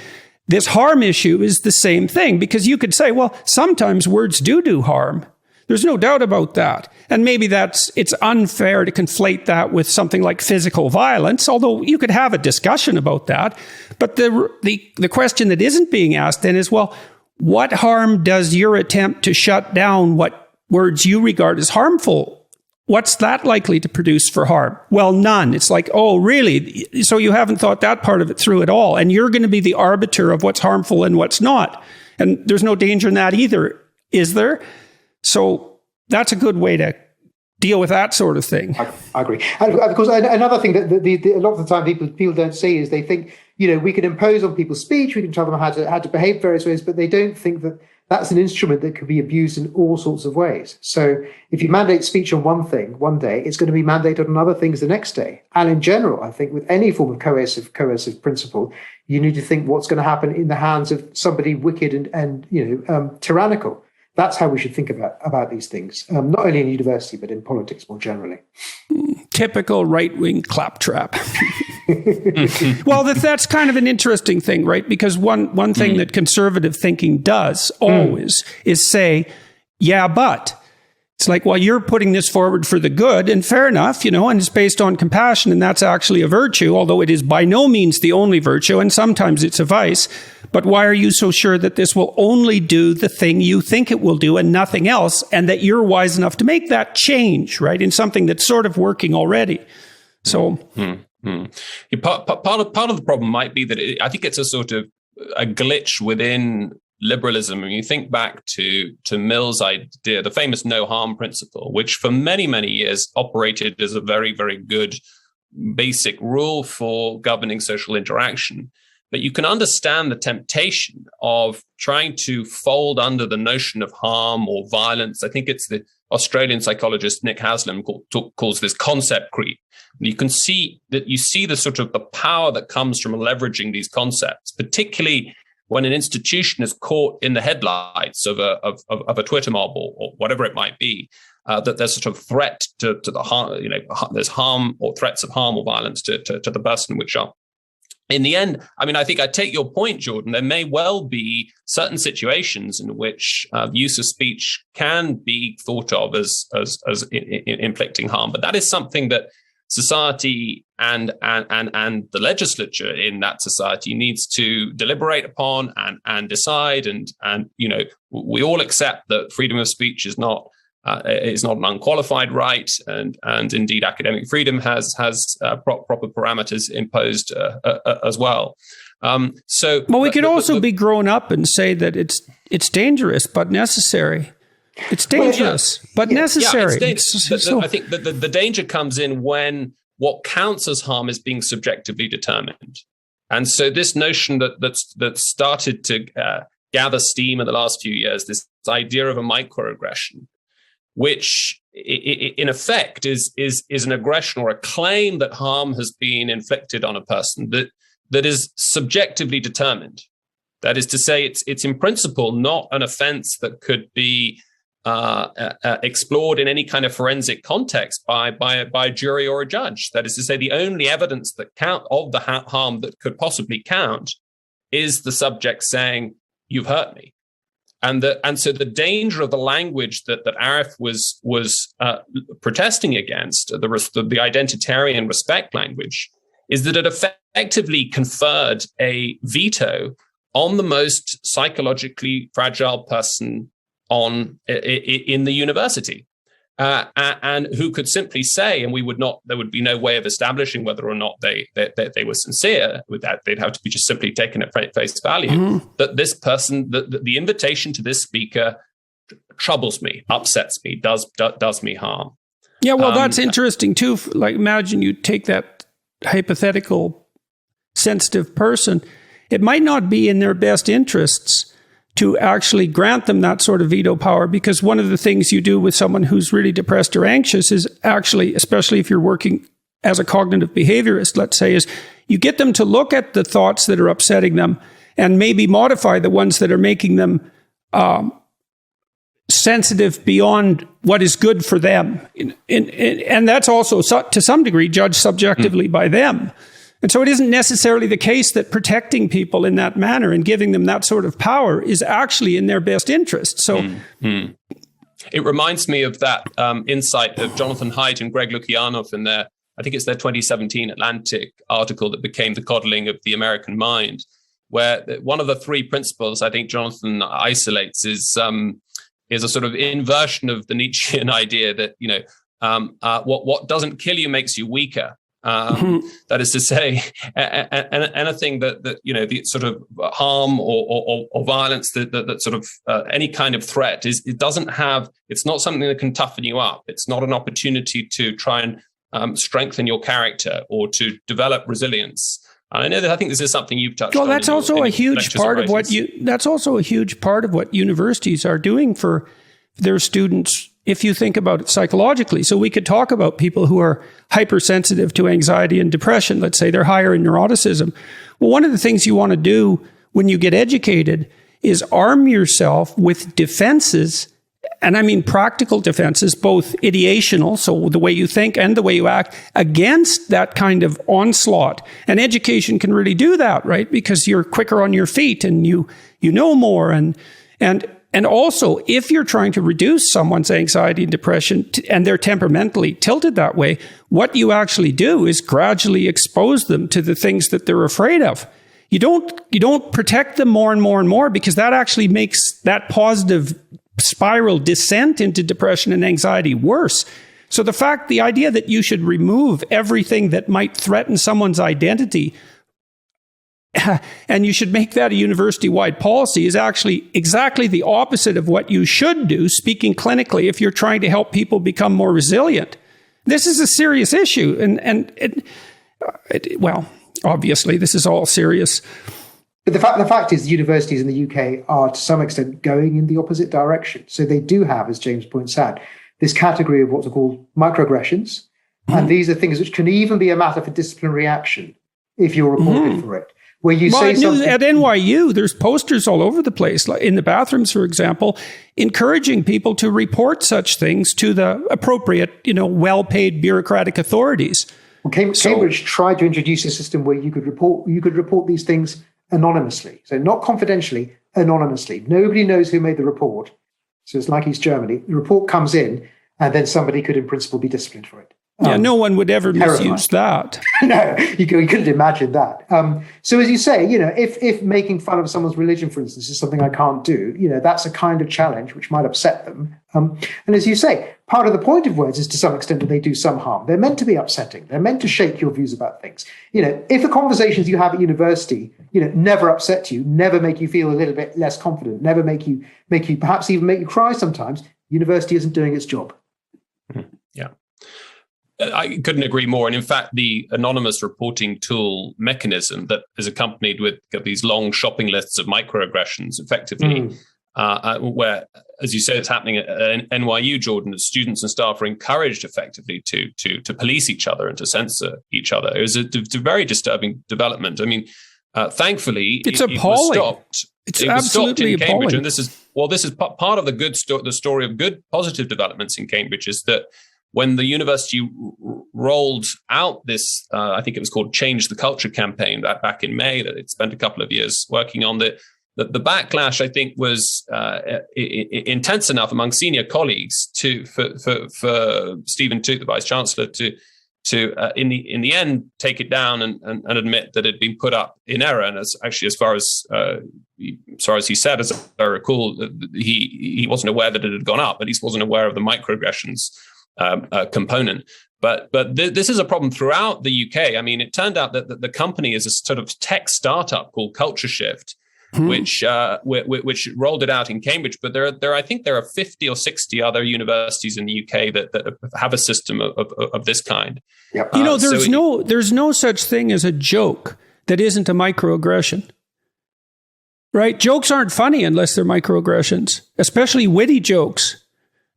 this harm issue is the same thing, because you could say, well, sometimes words do harm. There's no doubt about that. And maybe it's unfair to conflate that with something like physical violence, although you could have a discussion about that. But the question that isn't being asked then is, well, what harm does your attempt to shut down what words you regard as harmful, what's that likely to produce for harm? Well, none. It's like, oh, really? So you haven't thought that part of it through at all. And you're going to be the arbiter of what's harmful and what's not. And there's no danger in that either, is there? So that's a good way to deal with that sort of thing. I agree. And of course, another thing that a lot of the time people don't see is they think, we can impose on people's speech, we can tell them how to behave various ways, but they don't think that that's an instrument that could be abused in all sorts of ways. So if you mandate speech on one thing one day, it's going to be mandated on other things the next day. And in general, I think with any form of coercive principle, you need to think what's going to happen in the hands of somebody wicked and tyrannical. That's how we should think about these things, not only in university, but in politics more generally. Typical right-wing claptrap. Well, that's kind of an interesting thing, right? Because one thing that conservative thinking does always is say, yeah, but. It's like, well, you're putting this forward for the good, and fair enough, and it's based on compassion, and that's actually a virtue, although it is by no means the only virtue, and sometimes it's a vice. But why are you so sure that this will only do the thing you think it will do and nothing else, and that you're wise enough to make that change, right, in something that's sort of working already? So... Part of the problem might be that I think it's a sort of a glitch within liberalism. When you think back to Mill's idea, the famous no harm principle, which for many, many years operated as a very, very good basic rule for governing social interaction. But you can understand the temptation of trying to fold under the notion of harm or violence. I think it's the Australian psychologist Nick Haslam calls this concept creep. You can see that you see the sort of the power that comes from leveraging these concepts, particularly when an institution is caught in the headlights of a Twitter mob or whatever it might be, that there's sort of threat to the harm, there's harm or threats of harm or violence to the person, which are, in the end, I think I take your point, Jordan. There may well be certain situations in which use of speech can be thought of as inflicting harm, but that is something that society and the legislature in that society needs to deliberate upon and decide. And we all accept that freedom of speech is not an unqualified right, and indeed academic freedom has proper parameters imposed as well. Well, we could also be grown up and say that it's dangerous but necessary. It's dangerous, but necessary. I think that the danger comes in when what counts as harm is being subjectively determined. And so this notion that started to gather steam in the last few years, this idea of a microaggression, which in effect is an aggression or a claim that harm has been inflicted on a person that is subjectively determined. That is to say, it's in principle not an offense that could be explored in any kind of forensic context by a jury or a judge. That is to say, the only evidence that of the harm that could possibly count is the subject saying, "You've hurt me." And so the danger of the language that Arif was protesting against, the identitarian respect language, is that it effectively conferred a veto on the most psychologically fragile person in the university, and who could simply say, and there would be no way of establishing whether or not they were sincere with that. They'd have to be just simply taken at face value, that this person, the invitation to this speaker troubles me, upsets me, does me harm. Yeah, well, that's interesting too. Like, imagine you take that hypothetical sensitive person it might not be in their best interests to actually grant them that sort of veto power, because one of the things you do with someone who's really depressed or anxious is actually, especially if you're working as a cognitive behaviorist, let's say, is you get them to look at the thoughts that are upsetting them and maybe modify the ones that are making them sensitive beyond what is good for them. And that's also, to some degree, judged subjectively by them. And so it isn't necessarily the case that protecting people in that manner and giving them that sort of power is actually in their best interest. So it reminds me of that insight of Jonathan Haidt and Greg Lukianoff in their, I think it's their 2017 Atlantic article that became The Coddling of the American Mind, where one of the three principles I think Jonathan isolates is a sort of inversion of the Nietzschean idea that, what doesn't kill you makes you weaker. That is to say, anything that the sort of harm or violence that sort of any kind of threat it's not something that can toughen you up. It's not an opportunity to try and strengthen your character or to develop resilience. And I know that I think this is something you've touched on. Well, that's also a huge part of what universities are doing for their students, if you think about it psychologically. So we could talk about people who are hypersensitive to anxiety and depression. Let's say they're higher in neuroticism. Well, one of the things you want to do when you get educated is arm yourself with defenses, and I mean practical defenses, both ideational, so the way you think and the way you act, against that kind of onslaught. And education can really do that, right? Because you're quicker on your feet and you know more. And also, if you're trying to reduce someone's anxiety and depression and they're temperamentally tilted that way, what you actually do is gradually expose them to the things that they're afraid of. You don't protect them more and more and more, because that actually makes that positive spiral descent into depression and anxiety worse. So the idea that you should remove everything that might threaten someone's identity and you should make that a university-wide policy is actually exactly the opposite of what you should do, speaking clinically, if you're trying to help people become more resilient. This is a serious issue. Well, obviously, this is all serious. But the fact is, universities in the UK are to some extent going in the opposite direction. So they do have, as James points out, this category of what's called microaggressions. And these are things which can even be a matter for disciplinary action if you're reported for it. Where you say something at NYU, there's posters all over the place, like in the bathrooms, for example, encouraging people to report such things to the appropriate, well-paid bureaucratic authorities. Well, Cambridge tried to introduce a system where you could report these things anonymously, so not confidentially, anonymously. Nobody knows who made the report. So it's like East Germany. The report comes in, and then somebody could, in principle, be disciplined for it. No one would ever misuse that. No, you couldn't imagine that. So as you say, if making fun of someone's religion, for instance, is something I can't do, that's a kind of challenge which might upset them. And as you say, part of the point of words is to some extent that they do some harm. They're meant to be upsetting. They're meant to shake your views about things. If the conversations you have at university, never upset you, never make you feel a little bit less confident, never make you perhaps even make you cry sometimes, university isn't doing its job. Yeah. I couldn't agree more. And in fact, the anonymous reporting tool mechanism that is accompanied with these long shopping lists of microaggressions, effectively, where, as you say, it's happening at NYU, Jordan, that students and staff are encouraged effectively to police each other and to censor each other. It was a very disturbing development. I mean, thankfully, it's appalling. It was stopped. It's absolutely in Cambridge, appalling. and this is part of the story of good positive developments in Cambridge is that when the university rolled out this, I think it was called Change the Culture campaign back in May, that it spent a couple of years working on, the backlash, I think, was intense enough among senior colleagues for Stephen Toote, the Vice Chancellor, to in the end take it down and admit that it had been put up in error. And as far as he said, as I recall, he wasn't aware that it had gone up, but he wasn't aware of the microaggressions component. But this is a problem throughout the UK. I mean, it turned out that the company is a sort of tech startup called Culture Shift, which rolled it out in Cambridge. But I think there are 50 or 60 other universities in the UK that have a system of this kind. Yep. There's no such thing as a joke that isn't a microaggression. right? Jokes aren't funny unless they're microaggressions, especially witty jokes.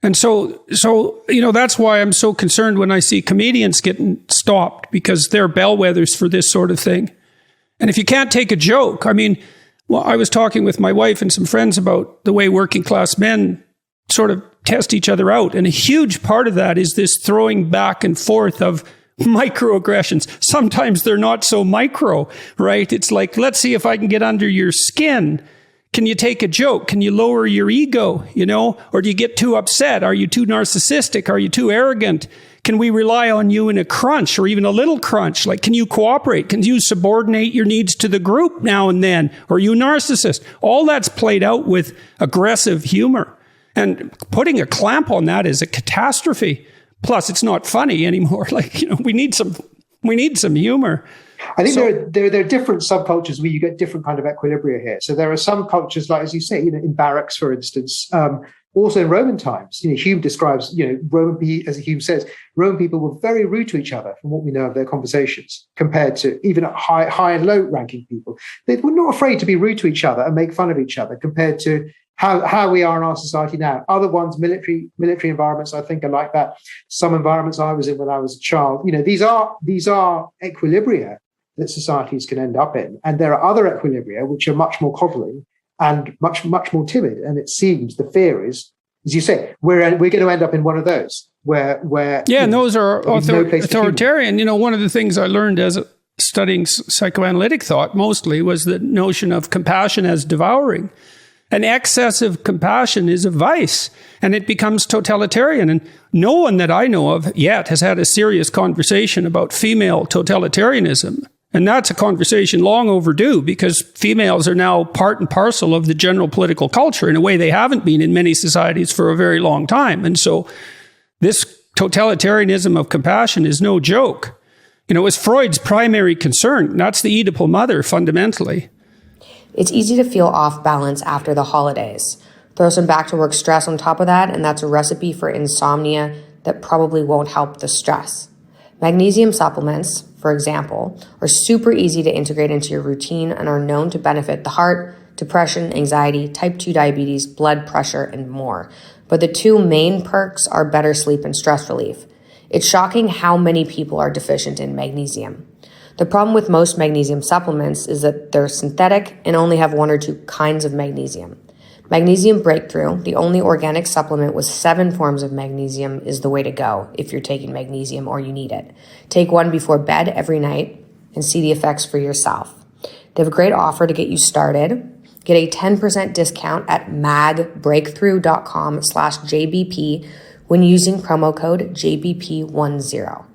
And so, that's why I'm so concerned when I see comedians getting stopped, because they're bellwethers for this sort of thing. And if you can't take a joke, I was talking with my wife and some friends about the way working class men sort of test each other out. And a huge part of that is this throwing back and forth of microaggressions. Sometimes they're not so micro, right? It's like, let's see if I can get under your skin. Can you take a joke? Can you lower your ego, Or do you get too upset? Are you too narcissistic? Are you too arrogant? Can we rely on you in a crunch or even a little crunch? Like, can you cooperate? Can you subordinate your needs to the group now and then? Or are you a narcissist? All that's played out with aggressive humor. And putting a clamp on that is a catastrophe. Plus, it's not funny anymore. We need some humor. I think there are different subcultures where you get different kind of equilibria here. So there are some cultures, like, as you say, in barracks, for instance, also in Roman times, Hume describes, as Hume says, Roman people were very rude to each other from what we know of their conversations compared to even high and low ranking people. They were not afraid to be rude to each other and make fun of each other compared to how we are in our society now. Other ones, military environments, I think, are like that. Some environments I was in when I was a child, these are equilibria that societies can end up in. And there are other equilibria which are much more coddling and much more timid. And it seems the fear is, as you say, we're going to end up in one of those where and those are authoritarian. One of the things I learned as studying psychoanalytic thought mostly was the notion of compassion as devouring. And excessive compassion is a vice, and it becomes totalitarian. And no one that I know of yet has had a serious conversation about female totalitarianism. And that's a conversation long overdue, because females are now part and parcel of the general political culture in a way they haven't been in many societies for a very long time. And so this totalitarianism of compassion is no joke. It was Freud's primary concern. That's the Oedipal mother, fundamentally. It's easy to feel off balance after the holidays. Throw some back to work stress on top of that, and that's a recipe for insomnia that probably won't help the stress. Magnesium supplements, for example, are super easy to integrate into your routine and are known to benefit the heart, depression, anxiety, type 2 diabetes, blood pressure, and more. But the two main perks are better sleep and stress relief. It's shocking how many people are deficient in magnesium. The problem with most magnesium supplements is that they're synthetic and only have one or two kinds of magnesium. Magnesium Breakthrough, the only organic supplement with 7 forms of magnesium, is the way to go if you're taking magnesium or you need it. Take one before bed every night and see the effects for yourself. They have a great offer to get you started. Get a 10% discount at magbreakthrough.com/JBP when using promo code JBP10.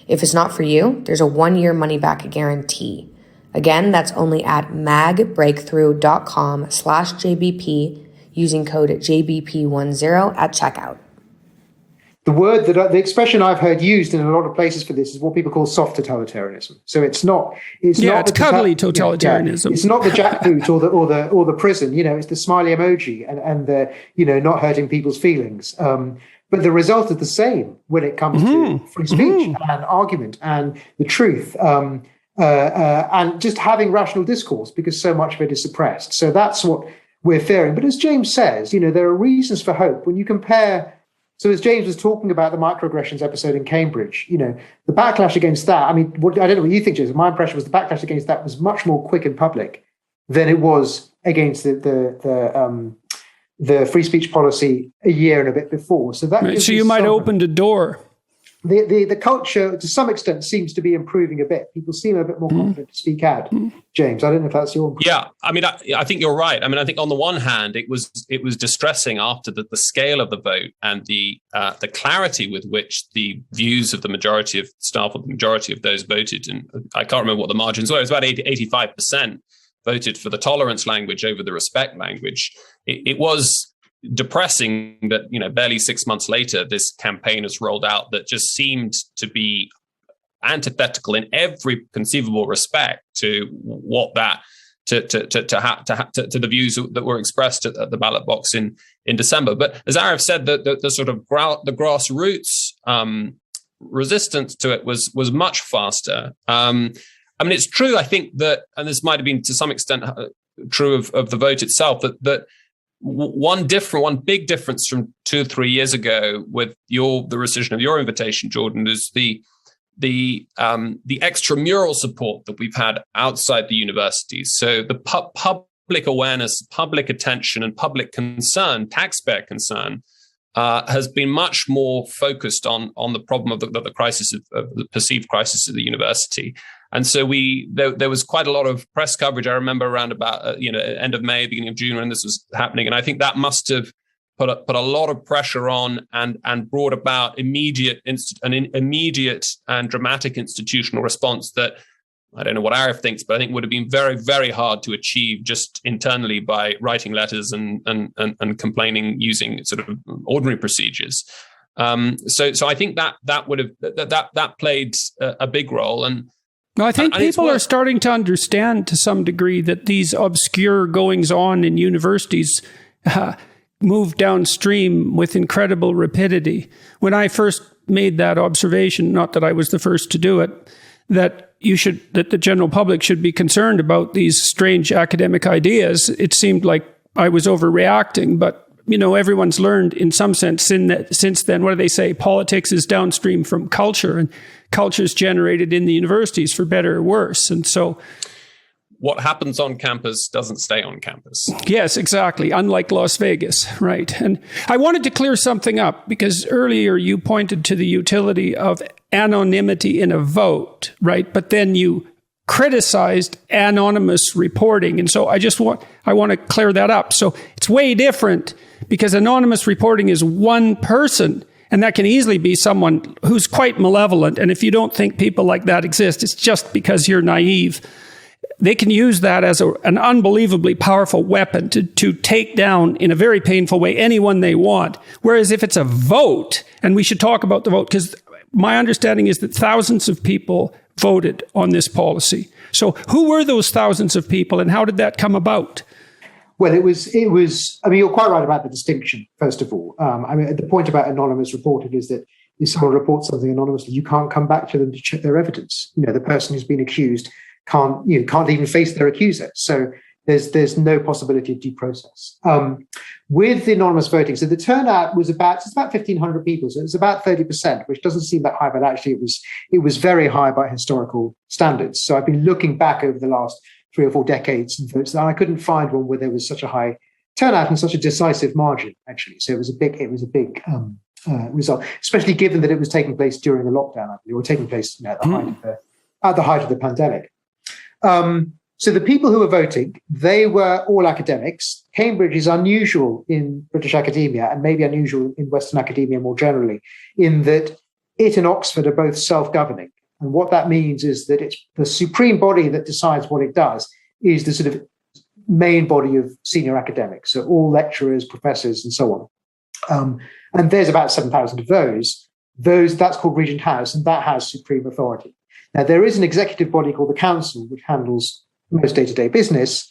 If it's not for you, there's a 1-year money-back guarantee. Again, that's only at magbreakthrough.com/JBP using code JBP10 at checkout. The expression I've heard used in a lot of places for this is what people call soft totalitarianism. So it's cuddly totalitarianism. It's not the jackboot or the prison. It's the smiley emoji and the not hurting people's feelings. But the result is the same when it comes to free speech and argument and the truth, and just having rational discourse, because so much of it is suppressed. So that's what we're fearing. But as James says, there are reasons for hope when you compare. So as James was talking about the microaggressions episode in Cambridge, the backlash against that. I don't know what you think, James. My impression was the backlash against that was much more quick and public than it was against the free speech policy a year and a bit before. So you might open the door. The culture, to some extent, seems to be improving a bit. People seem a bit more confident to speak out. James, I don't know if that's your impression. Yeah, I think you're right. I think on the one hand, it was distressing after the scale of the vote and the clarity with which the views of the majority of staff, or the majority of those voted, and I can't remember what the margins were. It was about 85% voted for the tolerance language over the respect language. It was depressing that, barely 6 months later, this campaign has rolled out that just seemed to be antithetical in every conceivable respect to what to the views that were expressed at the ballot box in December. But as Arif said, the sort of the grassroots resistance to it was much faster. It's true, I think that, and this might have been to some extent true of the vote itself, that one big difference from 2 or 3 years ago with the rescission of your invitation, Jordan, is the extramural support that we've had outside the universities. So the public awareness, public attention, and public concern, taxpayer concern, has been much more focused on the problem of the crisis of the perceived crisis of the university. And so there was quite a lot of press coverage. I remember around about end of May, beginning of June when this was happening, and I think that must have put a lot of pressure on and brought about an immediate and dramatic institutional response that I don't know what Arif thinks, but I think would have been very, very hard to achieve just internally by writing letters and complaining using sort of ordinary procedures. So I think that would have that played a big role. And I think people are starting to understand to some degree that these obscure goings on in universities move downstream with incredible rapidity. When I first made that observation, not that I was the first to do it, that the general public should be concerned about these strange academic ideas, it seemed like I was overreacting, but everyone's learned in some sense since then. What do they say? Politics is downstream from culture, and culture is generated in the universities for better or worse. And so what happens on campus doesn't stay on campus. Yes, exactly. Unlike Las Vegas, right? And I wanted to clear something up because earlier you pointed to the utility of anonymity in a vote, right? But then you criticized anonymous reporting. And so I want to clear that up. So it's way different because anonymous reporting is one person, and that can easily be someone who's quite malevolent. And if you don't think people like that exist, it's just because you're naive. They can use that as an unbelievably powerful weapon to take down in a very painful way anyone they want. Whereas if it's a vote, and we should talk about the vote, because my understanding is that thousands of people voted on this policy. So who were those thousands of people, and how did that come about? Well, it was. I mean, you're quite right about the distinction. First of all, the point about anonymous reporting is that if someone reports something anonymously, you can't come back to them to check their evidence. The person who's been accused can't even face their accuser. So there's no possibility of due process. With the anonymous voting, so the turnout was about 1,500 people, so it was about 30%, which doesn't seem that high, but actually it was very high by historical standards. So I've been looking back over the last 3 or 4 decades and votes, and I couldn't find one where there was such a high turnout and such a decisive margin, actually. So it was a big result, especially given that it was taking place during the lockdown, I believe, or taking place at the height of the pandemic. So the people who were voting, they were all academics. Cambridge is unusual in British academia and maybe unusual in Western academia more generally, in that it and Oxford are both self-governing. And what that means is that it's the supreme body that decides what it does is the sort of main body of senior academics, so all lecturers, professors, and so on. And there's about 7,000 of those. That's called Regent House, and that has supreme authority. Now, there is an executive body called the Council, which handles most day-to-day business,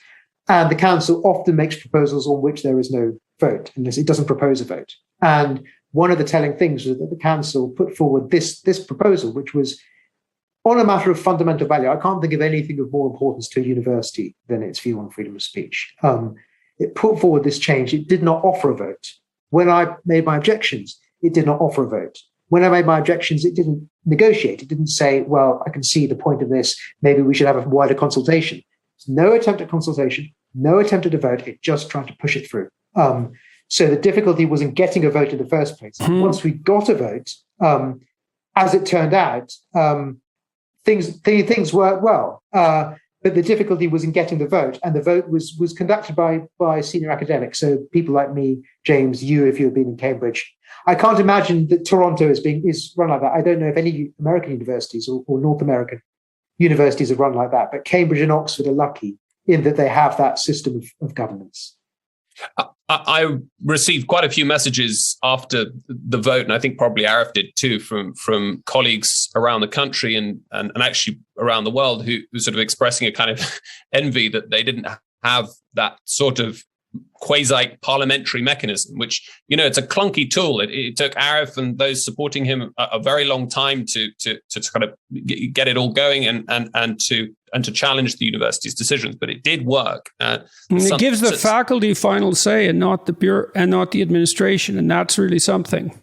and the Council often makes proposals on which there is no vote, unless it doesn't propose a vote. And one of the telling things was that the Council put forward this proposal, which was on a matter of fundamental value. I can't think of anything of more importance to a university than its view on freedom of speech. It put forward this change. It did not offer a vote. When I made my objections, it did not offer a vote. When I made my objections, it didn't negotiate. It didn't say, well, I can see the point of this. Maybe we should have a wider consultation. No attempt at consultation, no attempt at a vote. It just tried to push it through. So the difficulty was in getting a vote in the first place. Once we got a vote, as it turned out, things worked well. But the difficulty was in getting the vote, and the vote was conducted by senior academics. So people like me, James, you, if you had been in Cambridge. I can't imagine that Toronto is run like that. I don't know if any American universities or North American universities are run like that, but Cambridge and Oxford are lucky in that they have that system of governance. I received quite a few messages after the vote, and I think probably Arif did too, from colleagues around the country and actually around the world who were sort of expressing a kind of envy that they didn't have that sort of quasi-parliamentary mechanism, which, it's a clunky tool. It took Arif and those supporting him a very long time to kind of get it all going and to challenge the university's decisions, but it did work. And it gives the faculty final say and not the bureau and not the administration, and that's really something.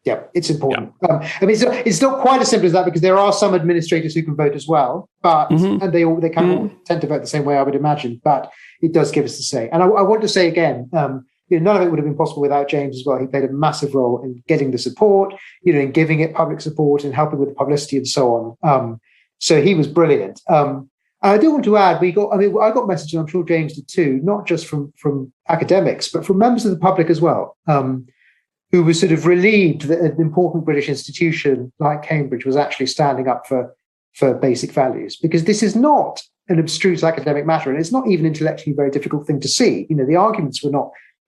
Yeah, it's important. Yeah. It's not quite as simple as that, because there are some administrators who can vote as well, but and they kind of tend to vote the same way, I would imagine. But it does give us the say. And I want to say again, none of it would have been possible without James as well. He played a massive role in getting the support, in giving it public support and helping with the publicity and so on. So he was brilliant. And I do want to add, I got messages, I'm sure James did too, not just from academics, but from members of the public as well. Who was sort of relieved that an important British institution like Cambridge was actually standing up for basic values, because this is not an abstruse academic matter, and it's not even intellectually a very difficult thing to see. The arguments were not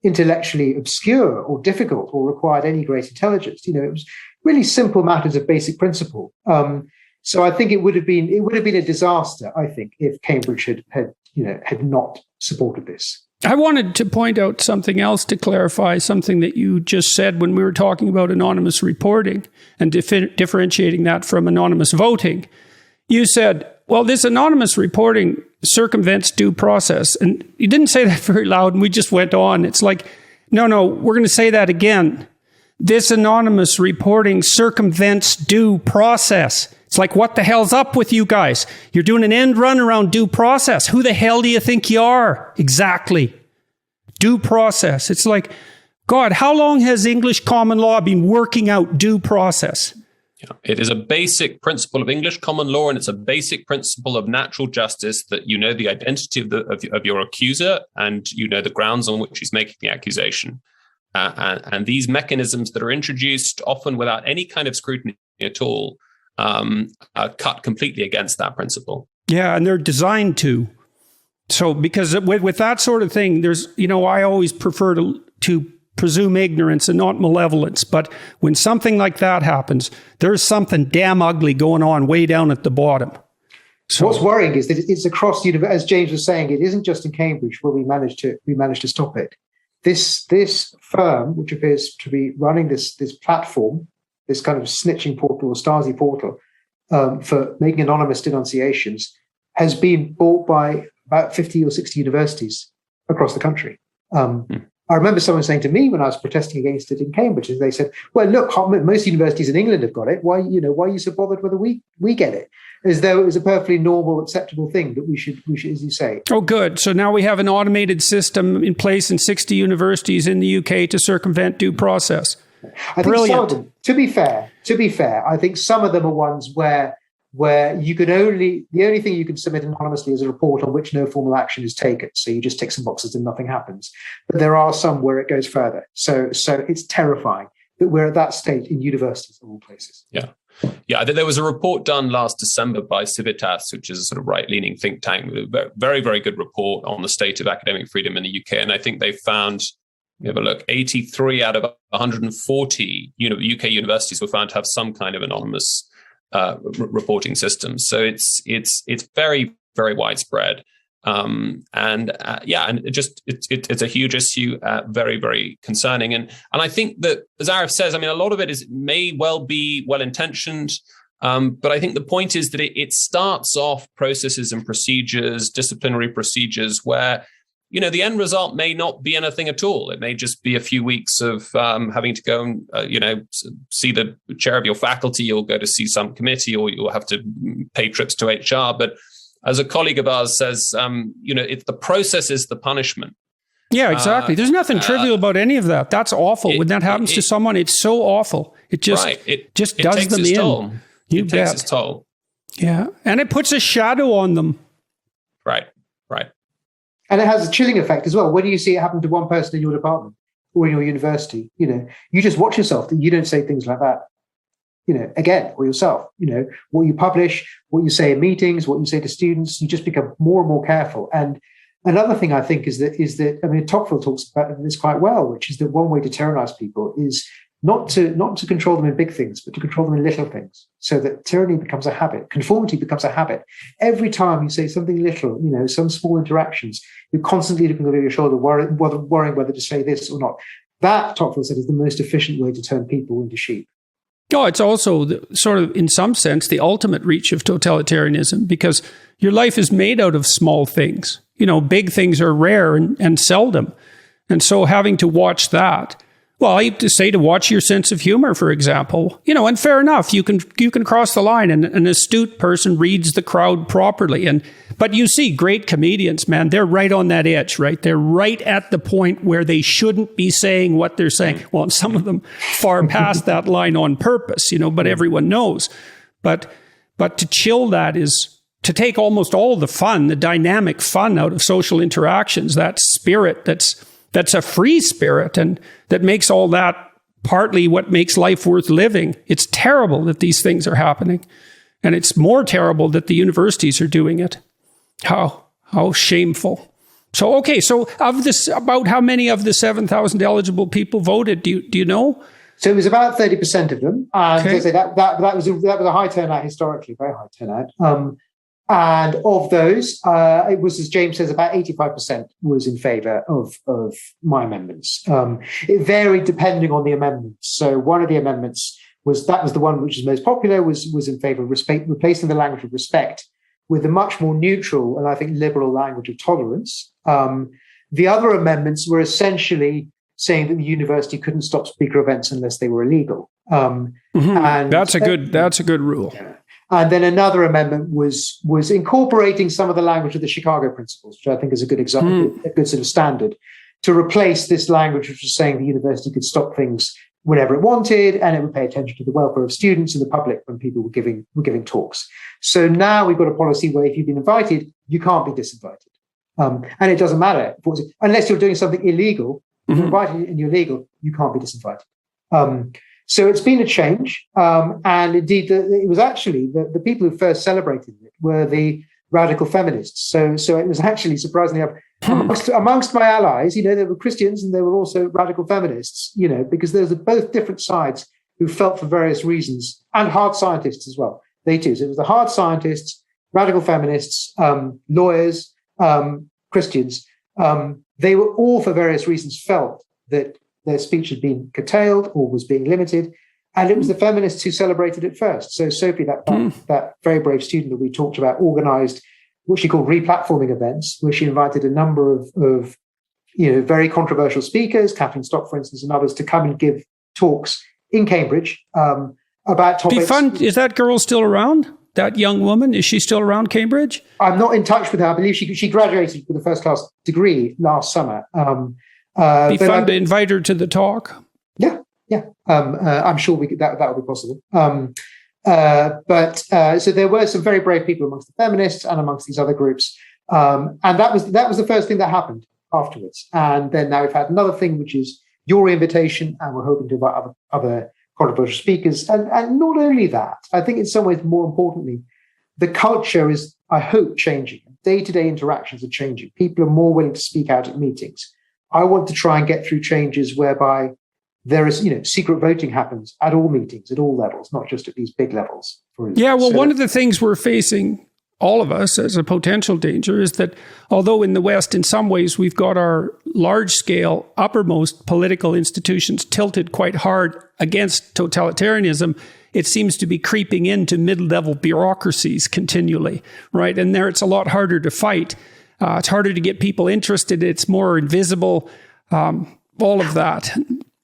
intellectually obscure or difficult or required any great intelligence. It was really simple matters of basic principle. So I think it would have been a disaster, I think, if Cambridge had not supported this. I wanted to point out something else to clarify something that you just said when we were talking about anonymous reporting and differentiating that from anonymous voting. You said, well, this anonymous reporting circumvents due process. And you didn't say that very loud, and we just went on. It's like, no, we're going to say that again. This anonymous reporting circumvents due process. It's like, what the hell's up with you guys? You're doing an end run around due process. Who the hell do you think you are? Exactly. Due process. It's like, God, how long has English common law been working out due process? Yeah, it is a basic principle of English common law, and it's a basic principle of natural justice that you know the identity of your accuser, and you know the grounds on which he's making the accusation. And these mechanisms that are introduced, often without any kind of scrutiny at all, are cut completely against that principle. Yeah, and they're designed to. So, because with that sort of thing, there's, I always prefer to presume ignorance and not malevolence. But when something like that happens, there's something damn ugly going on way down at the bottom. So what's worrying is that it's across the, as James was saying, it isn't just in Cambridge where we managed to stop it. This firm, which appears to be running this platform, this kind of snitching portal or Stasi portal for making anonymous denunciations, has been bought by about 50 or 60 universities across the country. I remember someone saying to me when I was protesting against it in Cambridge, and they said, well, look, most universities in England have got it. Why are you so bothered whether we get it? As though it was a perfectly normal, acceptable thing that we should, as you say. Oh, good. So now we have an automated system in place in 60 universities in the UK to circumvent due process. I think some of them, to be fair, I think some of them are ones where you can the only thing you can submit anonymously is a report on which no formal action is taken. So you just tick some boxes and nothing happens. But there are some where it goes further. So it's terrifying that we're at that state in universities of all places. Yeah. Yeah, there was a report done last December by Civitas, which is a sort of right-leaning think tank, with a very, very good report on the state of academic freedom in the UK. And I think they found, have a look, 83 out of 140 UK universities were found to have some kind of anonymous reporting system. So it's very, very widespread. And it's a huge issue, very, very concerning. And I think that, as Arif says, a lot of it may well be well-intentioned, but I think the point is that it starts off processes and procedures, disciplinary procedures, where, the end result may not be anything at all. It may just be a few weeks of having to go and, see the chair of your faculty, or go to see some committee, or you'll have to pay trips to HR. But as a colleague of ours says, it's the process is the punishment. Yeah, exactly. There's nothing trivial about any of that. That's awful. When that happens to someone, it's so awful. It just does them in. Toll. It takes its toll. Yeah, and it puts a shadow on them. Right. And it has a chilling effect as well. When you see it happen to one person in your department or in your university, you just watch yourself that you don't say things like that, again, or yourself. What you publish, what you say in meetings, what you say to students, you just become more and more careful. And another thing I think is that Tocqueville talks about this quite well, which is that one way to tyrannize people is not to control them in big things, but to control them in little things, so that tyranny becomes a habit, conformity becomes a habit. Every time you say something little, some small interactions, you're constantly looking over your shoulder, worrying whether to say this or not. That, Tocqueville said, is the most efficient way to turn people into sheep. Oh, it's also sort of, in some sense, the ultimate reach of totalitarianism, because your life is made out of small things. Big things are rare and seldom. And so having to watch that, well, I have to say to watch your sense of humor, for example, and fair enough, you can cross the line, and an astute person reads the crowd properly. But you see great comedians, man, they're right on that edge, right? They're right at the point where they shouldn't be saying what they're saying. Well, and some of them far past that line on purpose, but everyone knows. But to chill that is to take almost all the fun, the dynamic fun out of social interactions, that spirit that's a free spirit, and that makes all that partly what makes life worth living. It's terrible that these things are happening. And it's more terrible that the universities are doing it. How shameful. So, okay, so of this, about how many of the 7,000 eligible people voted, do you know? So it was about 30% of them. And okay. that was a high turnout historically, very high turnout. And of those, it was, as James says, about 85% was in favour of my amendments. It varied depending on the amendments. So one of the amendments was the one which is most popular, was in favour of replacing the language of respect with a much more neutral and I think liberal language of tolerance. The other amendments were essentially saying that the university couldn't stop speaker events unless they were illegal. And that's a good rule. Yeah. And then another amendment was incorporating some of the language of the Chicago Principles, which I think is a good example, a good sort of standard, to replace this language which was saying the university could stop things whenever it wanted, and it would pay attention to the welfare of students and the public when people were giving talks. So now we've got a policy where if you've been invited, you can't be disinvited, and it doesn't matter unless you're doing something illegal. If you're invited and you're legal, you can't be disinvited. So it's been a change, and indeed, it was actually the people who first celebrated it were the radical feminists. So it was actually surprisingly amongst my allies. There were Christians and there were also radical feminists. Because there's both different sides who felt for various reasons, and hard scientists as well. They too. So it was the hard scientists, radical feminists, lawyers, Christians. They were all for various reasons felt that their speech had been curtailed or was being limited. And it was the feminists who celebrated it first. So Sophie, that very brave student that we talked about, organized what she called replatforming events, where she invited a number of very controversial speakers, Kathleen Stock, for instance, and others, to come and give talks in Cambridge about topics. Be fun. Is that girl still around? That young woman, is she still around Cambridge? I'm not in touch with her. I believe she graduated with a first-class degree last summer. Be fun to invite her to the talk. Yeah. I'm sure that will be possible. So there were some very brave people amongst the feminists and amongst these other groups, and that was the first thing that happened afterwards. And then now we've had another thing, which is your invitation, and we're hoping to invite other controversial speakers. And not only that, I think in some ways, more importantly, the culture is, I hope, changing. Day-to-day interactions are changing. People are more willing to speak out at meetings. I want to try and get through changes whereby there is, secret voting happens at all meetings, at all levels, not just at these big levels. Yeah, well, one of the things we're facing, all of us, as a potential danger is that although in the West, in some ways, we've got our large-scale, uppermost political institutions tilted quite hard against totalitarianism, it seems to be creeping into mid-level bureaucracies continually, right? And there it's a lot harder to fight. It's harder to get people interested. It's more invisible, all of that.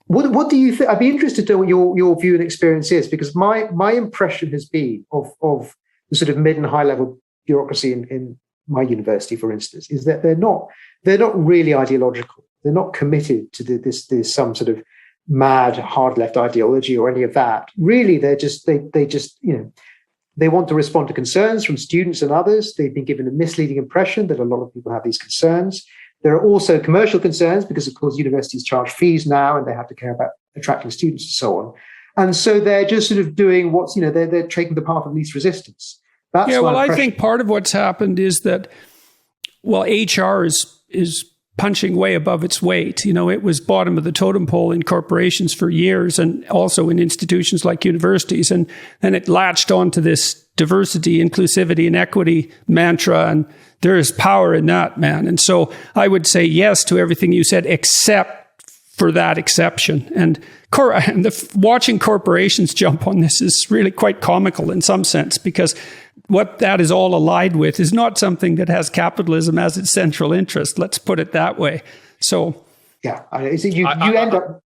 What do you think? I'd be interested to know what your view and experience is, because my impression has been of the sort of mid and high level bureaucracy in my university, for instance, is that they're not really ideological. They're not committed to this some sort of mad hard left ideology or any of that. Really, they want to respond to concerns from students and others. They've been given a misleading impression that a lot of people have these concerns. There are also commercial concerns because, of course, universities charge fees now and they have to care about attracting students and so on. And so they're just sort of doing they're taking the path of least resistance. That's I think part of what's happened is that, HR is punching way above its weight. It was bottom of the totem pole in corporations for years and also in institutions like universities. And then it latched onto this diversity, inclusivity, and equity mantra. And there is power in that, man. And so I would say yes to everything you said, except for that exception. And watching corporations jump on this is really quite comical in some sense, because what that is all allied with is not something that has capitalism as its central interest. Let's put it that way. So, yeah, you end up.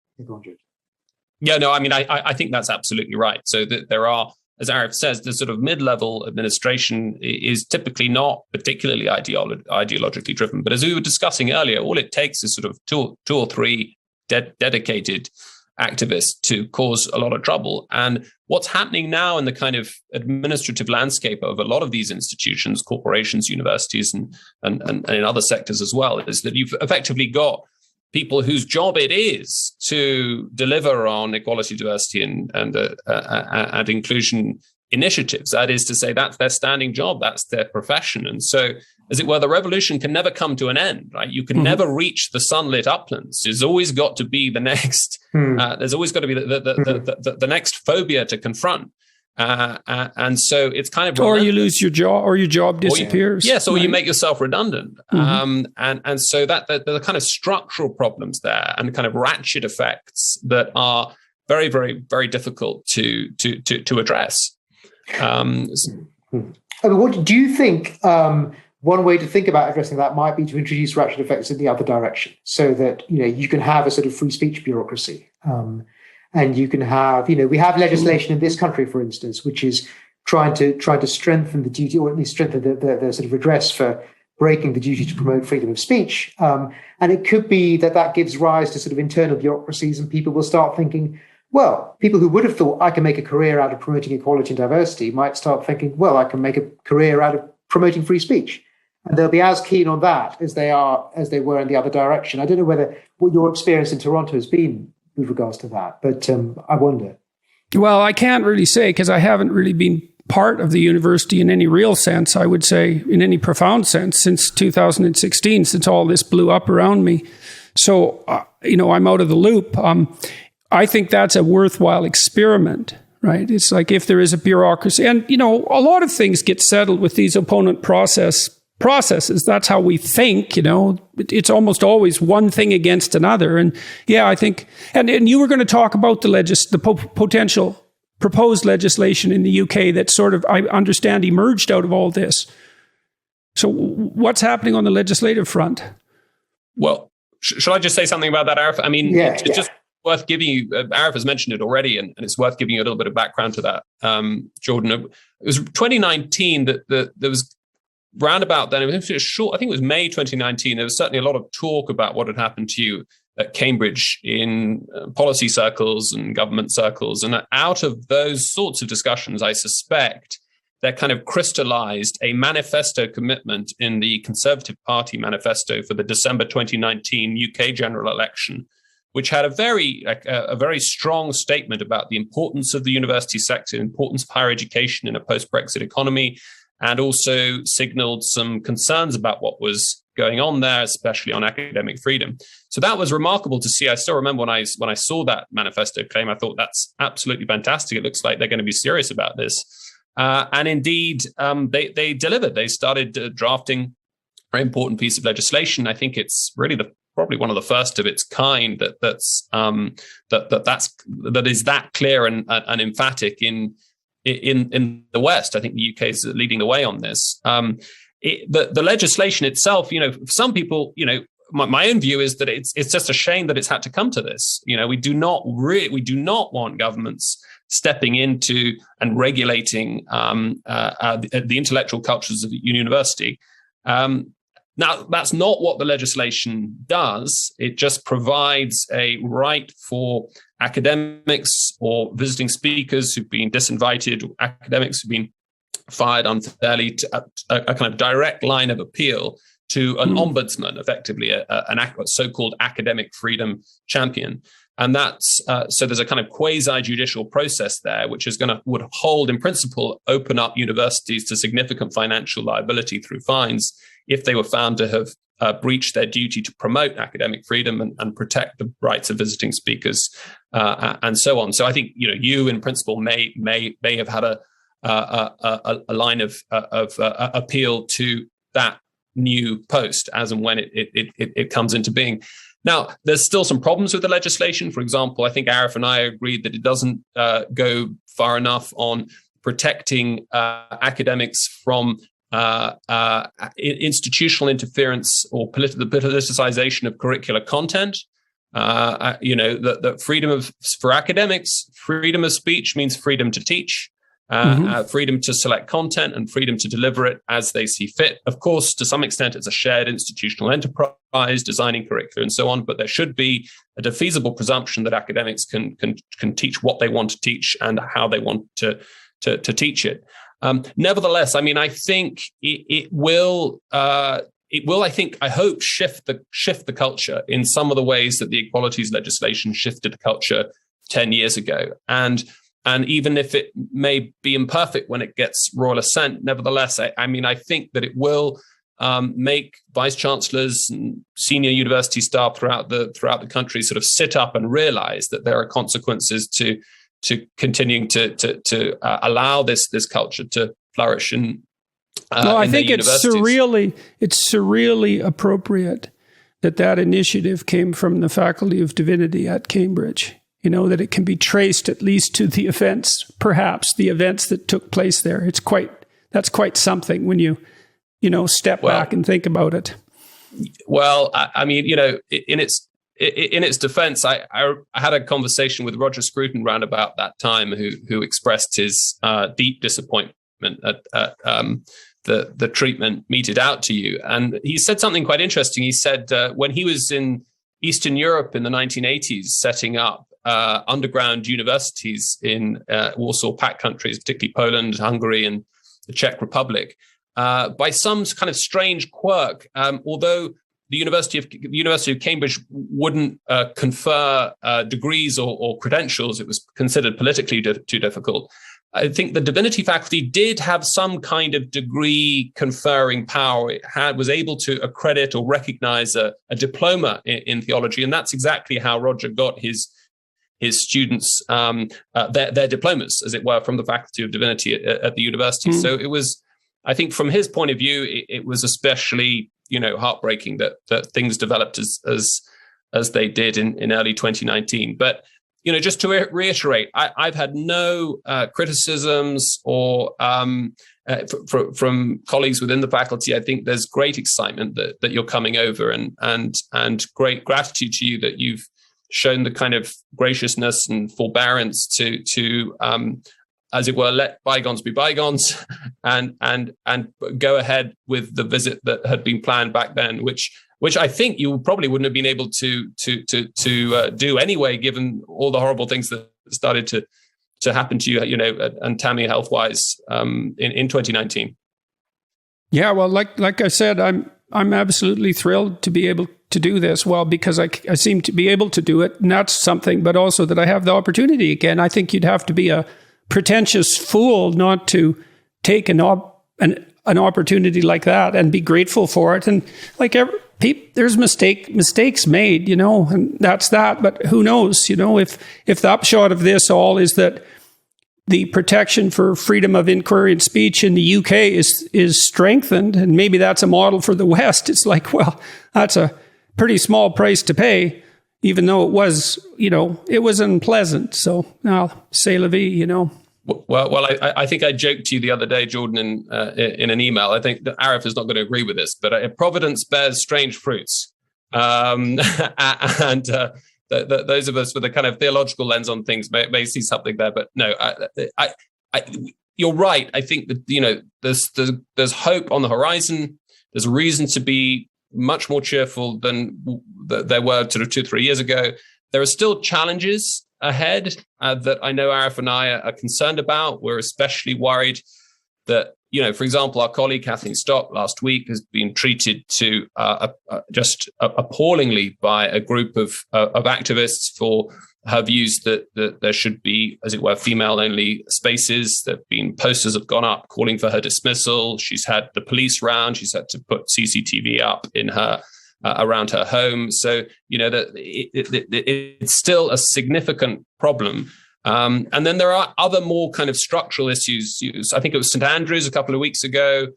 Yeah, no, I mean, I think that's absolutely right. So that there are, as Arif says, the sort of mid-level administration is typically not particularly ideologically driven. But as we were discussing earlier, all it takes is sort of two or three dedicated activists to cause a lot of trouble. And what's happening now in the kind of administrative landscape of a lot of these institutions, corporations, universities, and in other sectors as well, is that you've effectively got people whose job it is to deliver on equality, diversity, and inclusion initiatives. That is to say, that's their standing job, that's their profession. And so, as it were, the revolution can never come to an end, right? You can never reach the sunlit uplands. There's always got to be the next. There's always got to be the next phobia to confront. And so it's kind of, or you lose your job, or your job disappears. Yes, or you make yourself redundant. And so that the kind of structural problems there, and kind of ratchet effects that are very, very, very difficult to address. What do you think? One way to think about addressing that might be to introduce ratchet effects in the other direction, so that you can have a sort of free speech bureaucracy, and you can have we have legislation in this country, for instance, which is trying to strengthen the duty, or at least strengthen the sort of redress for breaking the duty to promote freedom of speech, and it could be that gives rise to sort of internal bureaucracies, and people will start thinking, well, people who would have thought I can make a career out of promoting equality and diversity might start thinking, well, I can make a career out of promoting free speech. And they'll be as keen on that as they were in the other direction. I don't know what your experience in Toronto has been with regards to that, but I wonder. Well, I can't really say, because I haven't really been part of the university in any real sense, I would say, in any profound sense, since 2016, since all this blew up around me. So, I'm out of the loop. I think that's a worthwhile experiment, right? It's like, if there is a bureaucracy, and, a lot of things get settled with these opponent processes. That's how we think, it's almost always one thing against another. And yeah, I think, and you were going to talk about the potential proposed legislation in the UK that sort of, I understand, emerged out of all this. So what's happening on the legislative front? Well, shall I just say something about that, Arif? I mean, it's just worth giving you, Arif has mentioned it already, and it's worth giving you a little bit of background to that, Jordan. It was 2019 that there was, round about then, I think it was May 2019, there was certainly a lot of talk about what had happened to you at Cambridge in policy circles and government circles. And out of those sorts of discussions, I suspect there kind of crystallized a manifesto commitment in the Conservative Party manifesto for the December 2019 UK general election, which had a very strong statement about the importance of the university sector, the importance of higher education in a post-Brexit economy, and also signaled some concerns about what was going on there, especially on academic freedom. So that was remarkable to see. I still remember when I saw that manifesto claim, I thought, that's absolutely fantastic. It looks like they're going to be serious about this. And indeed, they delivered. They started drafting a very important piece of legislation. I think it's really probably one of the first of its kind that is that clear and emphatic in the West. I think the UK is leading the way on this. The legislation itself, for some people, my own view is that it's just a shame that it's had to come to this. We do not want governments stepping into and regulating the intellectual cultures of the university. Now, that's not what the legislation does. It just provides a right for academics or visiting speakers who've been disinvited, or academics who've been fired unfairly, to a kind of direct line of appeal to an ombudsman, effectively a so-called academic freedom champion. And that's so there's a kind of quasi-judicial process there, which would hold, in principle, open up universities to significant financial liability through fines if they were found to have breach their duty to promote academic freedom and protect the rights of visiting speakers and so on. So I think you in principle may have had a line of appeal to that new post as and when it comes into being. Now, there's still some problems with the legislation. For example, I think Arif and I agreed that it doesn't go far enough on protecting academics from institutional interference or the politicization of curricular content. The freedom for academics, freedom of speech means freedom to teach. Freedom to select content and freedom to deliver it as they see fit. Of course, to some extent, it's a shared institutional enterprise, designing curricula and so on, but there should be a defeasible presumption that academics can teach what they want to teach and how they want to teach it. Nevertheless, I mean, I think it will, I hope, shift the culture in some of the ways that the equalities legislation shifted the culture 10 years ago. And even if it may be imperfect when it gets royal assent, nevertheless, I think that it will make vice chancellors and senior university staff throughout the country sort of sit up and realize that there are consequences to continuing to allow this culture to flourish. I think it's surreally appropriate that initiative came from the Faculty of Divinity at Cambridge. That it can be traced at least to the events, perhaps the events that took place there. That's quite something when you step back and think about it. Well, I mean, in its defense, I had a conversation with Roger Scruton round about that time, who expressed his deep disappointment at the treatment meted out to you. And he said something quite interesting. He said when he was in Eastern Europe in the 1980s, setting up underground universities in Warsaw Pact countries, particularly Poland, Hungary, and the Czech Republic, by some kind of strange quirk, although the University of Cambridge wouldn't confer degrees or credentials, it was considered politically too difficult. I think the divinity faculty did have some kind of degree conferring power. It was able to accredit or recognize a diploma in theology, and that's exactly how Roger got his students their diplomas, as it were, from the Faculty of Divinity at the university. So it was, I think, from his point of view, it was especially heartbreaking that things developed as they did in early 2019. But just to reiterate, I've had no criticisms or from colleagues within the faculty. I think there's great excitement that you're coming over, and great gratitude to you that you've shown the kind of graciousness and forbearance to as it were, let bygones be bygones, and go ahead with the visit that had been planned back then, which I think you probably wouldn't have been able to do anyway, given all the horrible things that started to happen to you, and Tammy health-wise in 2019. Yeah, well, like I said, I'm absolutely thrilled to be able to do this. Well, because I seem to be able to do it, and that's something, but also that I have the opportunity again. I think you'd have to be a pretentious fool not to take an opportunity like that and be grateful for it. And there's mistakes made, and that's that. But who knows, if the upshot of this all is that the protection for freedom of inquiry and speech in the UK is strengthened, and maybe that's a model for the West. It's like, well, that's a pretty small price to pay, even though it was unpleasant. So, c'est la vie, Well, I think I joked to you the other day, Jordan, in an email. I think that Arif is not going to agree with this, but Providence bears strange fruits. Those of us with a kind of theological lens on things may see something there. But no, you're right. I think that there's hope on the horizon. There's a reason to be much more cheerful than there were sort of 2-3 years ago. There are still challenges ahead that I know Arif and I are concerned about. We're especially worried that for example, our colleague Kathleen Stock last week has been treated to just appallingly by a group of activists for her views that there should be, as it were, female-only spaces. There have been posters have gone up calling for her dismissal. She's had the police round. She's had to put CCTV up in her around her home. So, that it's still a significant problem. And then there are other more kind of structural issues. I think it was St Andrews a couple of weeks ago.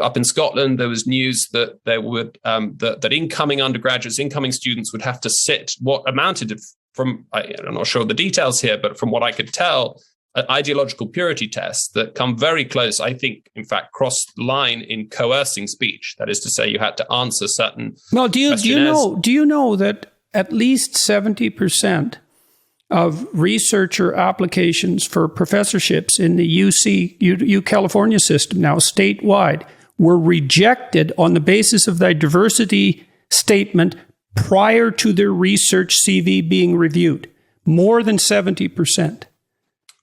Up in Scotland, there was news that there would that incoming undergraduates, incoming students would have to sit what amounted to, I'm not sure the details here, but from what I could tell, ideological purity tests that come very close, I think, in fact, cross the line in coercing speech. That is to say, you had to answer certain. Well, do you know that at least 70% of researcher applications for professorships in the U California system, now statewide, were rejected on the basis of their diversity statement prior to their research CV being reviewed? More than 70%.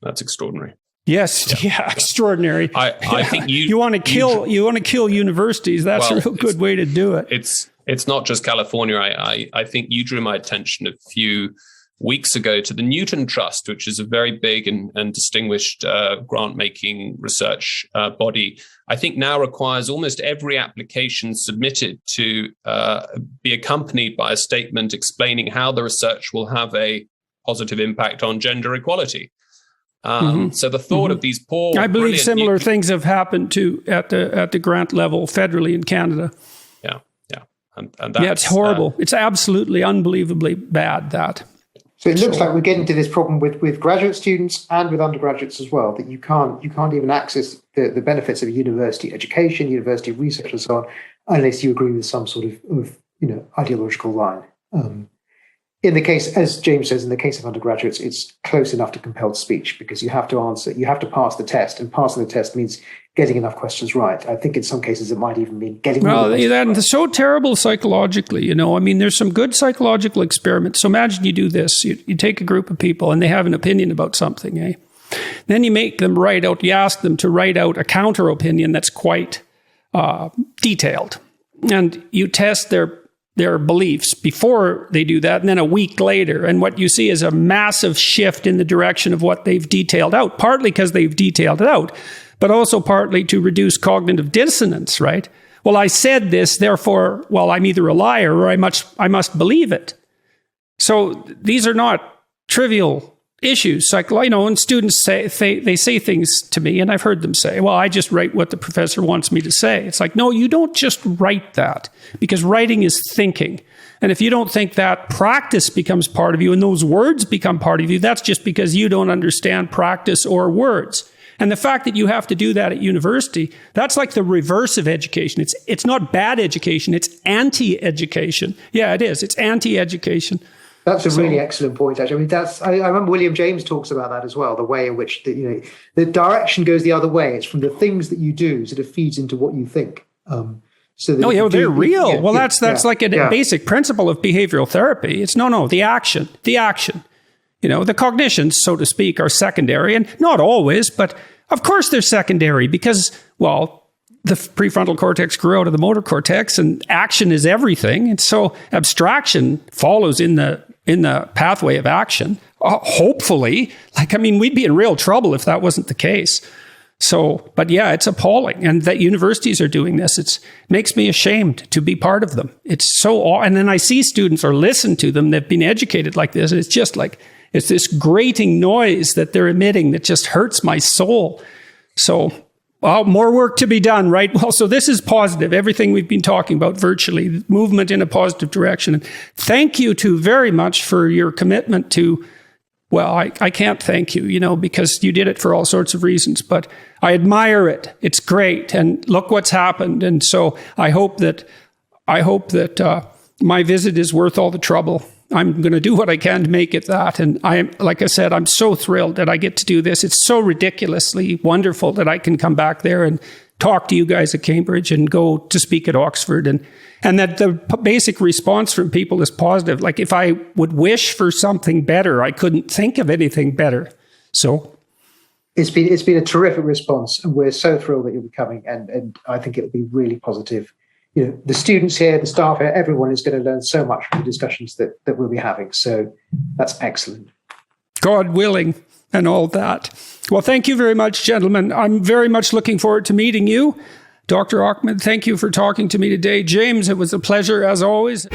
That's extraordinary. Yes, yeah, extraordinary. I think you want to kill universities. That's a real good way to do it. It's not just California. I think you drew my attention a few weeks ago to the Newton Trust, which is a very big and distinguished grant-making research body. I think now requires almost every application submitted to be accompanied by a statement explaining how the research will have a positive impact on gender equality. So the thought of these poor, I believe similar things have happened at the grant level federally in Canada. Yeah, and that's, it's horrible. It's absolutely unbelievably bad. That. So it looks like we're getting to this problem with graduate students and with undergraduates as well, that you can't even access the benefits of a university education, university research, and so on, unless you agree with some sort of ideological line. In the case, as James says, in the case of undergraduates, it's close enough to compelled speech because you have to pass the test, and passing the test means getting enough questions right. I think in some cases it might even mean getting that's so terrible psychologically, I mean, there's some good psychological experiments. So imagine you do this. You take a group of people and they have an opinion about something, eh? Then you make them you ask them to write out a counter opinion that's quite detailed. And you test their beliefs before they do that, and then a week later. And what you see is a massive shift in the direction of what they've detailed out, partly because they've detailed it out, but also partly to reduce cognitive dissonance, right? Well, I said this, therefore, I'm either a liar or I must believe it. So these are not trivial issues. Like, and students say things to me, and I've heard them say, well, I just write what the professor wants me to say. It's like, no, you don't just write that, because writing is thinking. And if you don't think that, practice becomes part of you, and those words become part of you. That's just because you don't understand practice or words. And the fact that you have to do that at university, that's like the reverse of education. It's not bad education, it's anti-education. Yeah, it is. It's anti-education. That's a really excellent point, actually. I mean, I remember William James talks about that as well, the way in which the direction goes the other way. It's from the things that you do, sort of feeds into what you think. They're real. That's like a basic principle of behavioral therapy. It's the action. The cognitions, so to speak, are secondary, and not always, but of course they're secondary because, the prefrontal cortex grew out of the motor cortex, and action is everything. And so abstraction follows in the pathway of action. Hopefully, we'd be in real trouble if that wasn't the case. So, but yeah, it's appalling. And that universities are doing this, it makes me ashamed to be part of them. It's so, and then I see students or listen to them, they've been educated like this. And it's just like, it's this grating noise that they're emitting that just hurts my soul. So, more work to be done, right? Well, so this is positive. Everything we've been talking about virtually, movement in a positive direction. And thank you very much for your commitment to, I can't thank you, because you did it for all sorts of reasons, but I admire it. It's great. And look what's happened. And so I hope that my visit is worth all the trouble. I'm going to do what I can to make it that. And like I said, I'm so thrilled that I get to do this. It's so ridiculously wonderful that I can come back there and talk to you guys at Cambridge and go to speak at Oxford. And that the basic response from people is positive. Like if I would wish for something better, I couldn't think of anything better. So It's been a terrific response, and we're so thrilled that you'll be coming. And I think it'll be really positive. The students here, the staff here, everyone is going to learn so much from the discussions that we'll be having. So that's excellent. God willing, and all that. Well, thank you very much, gentlemen. I'm very much looking forward to meeting you. Dr. Ahmed, thank you for talking to me today. James, it was a pleasure as always.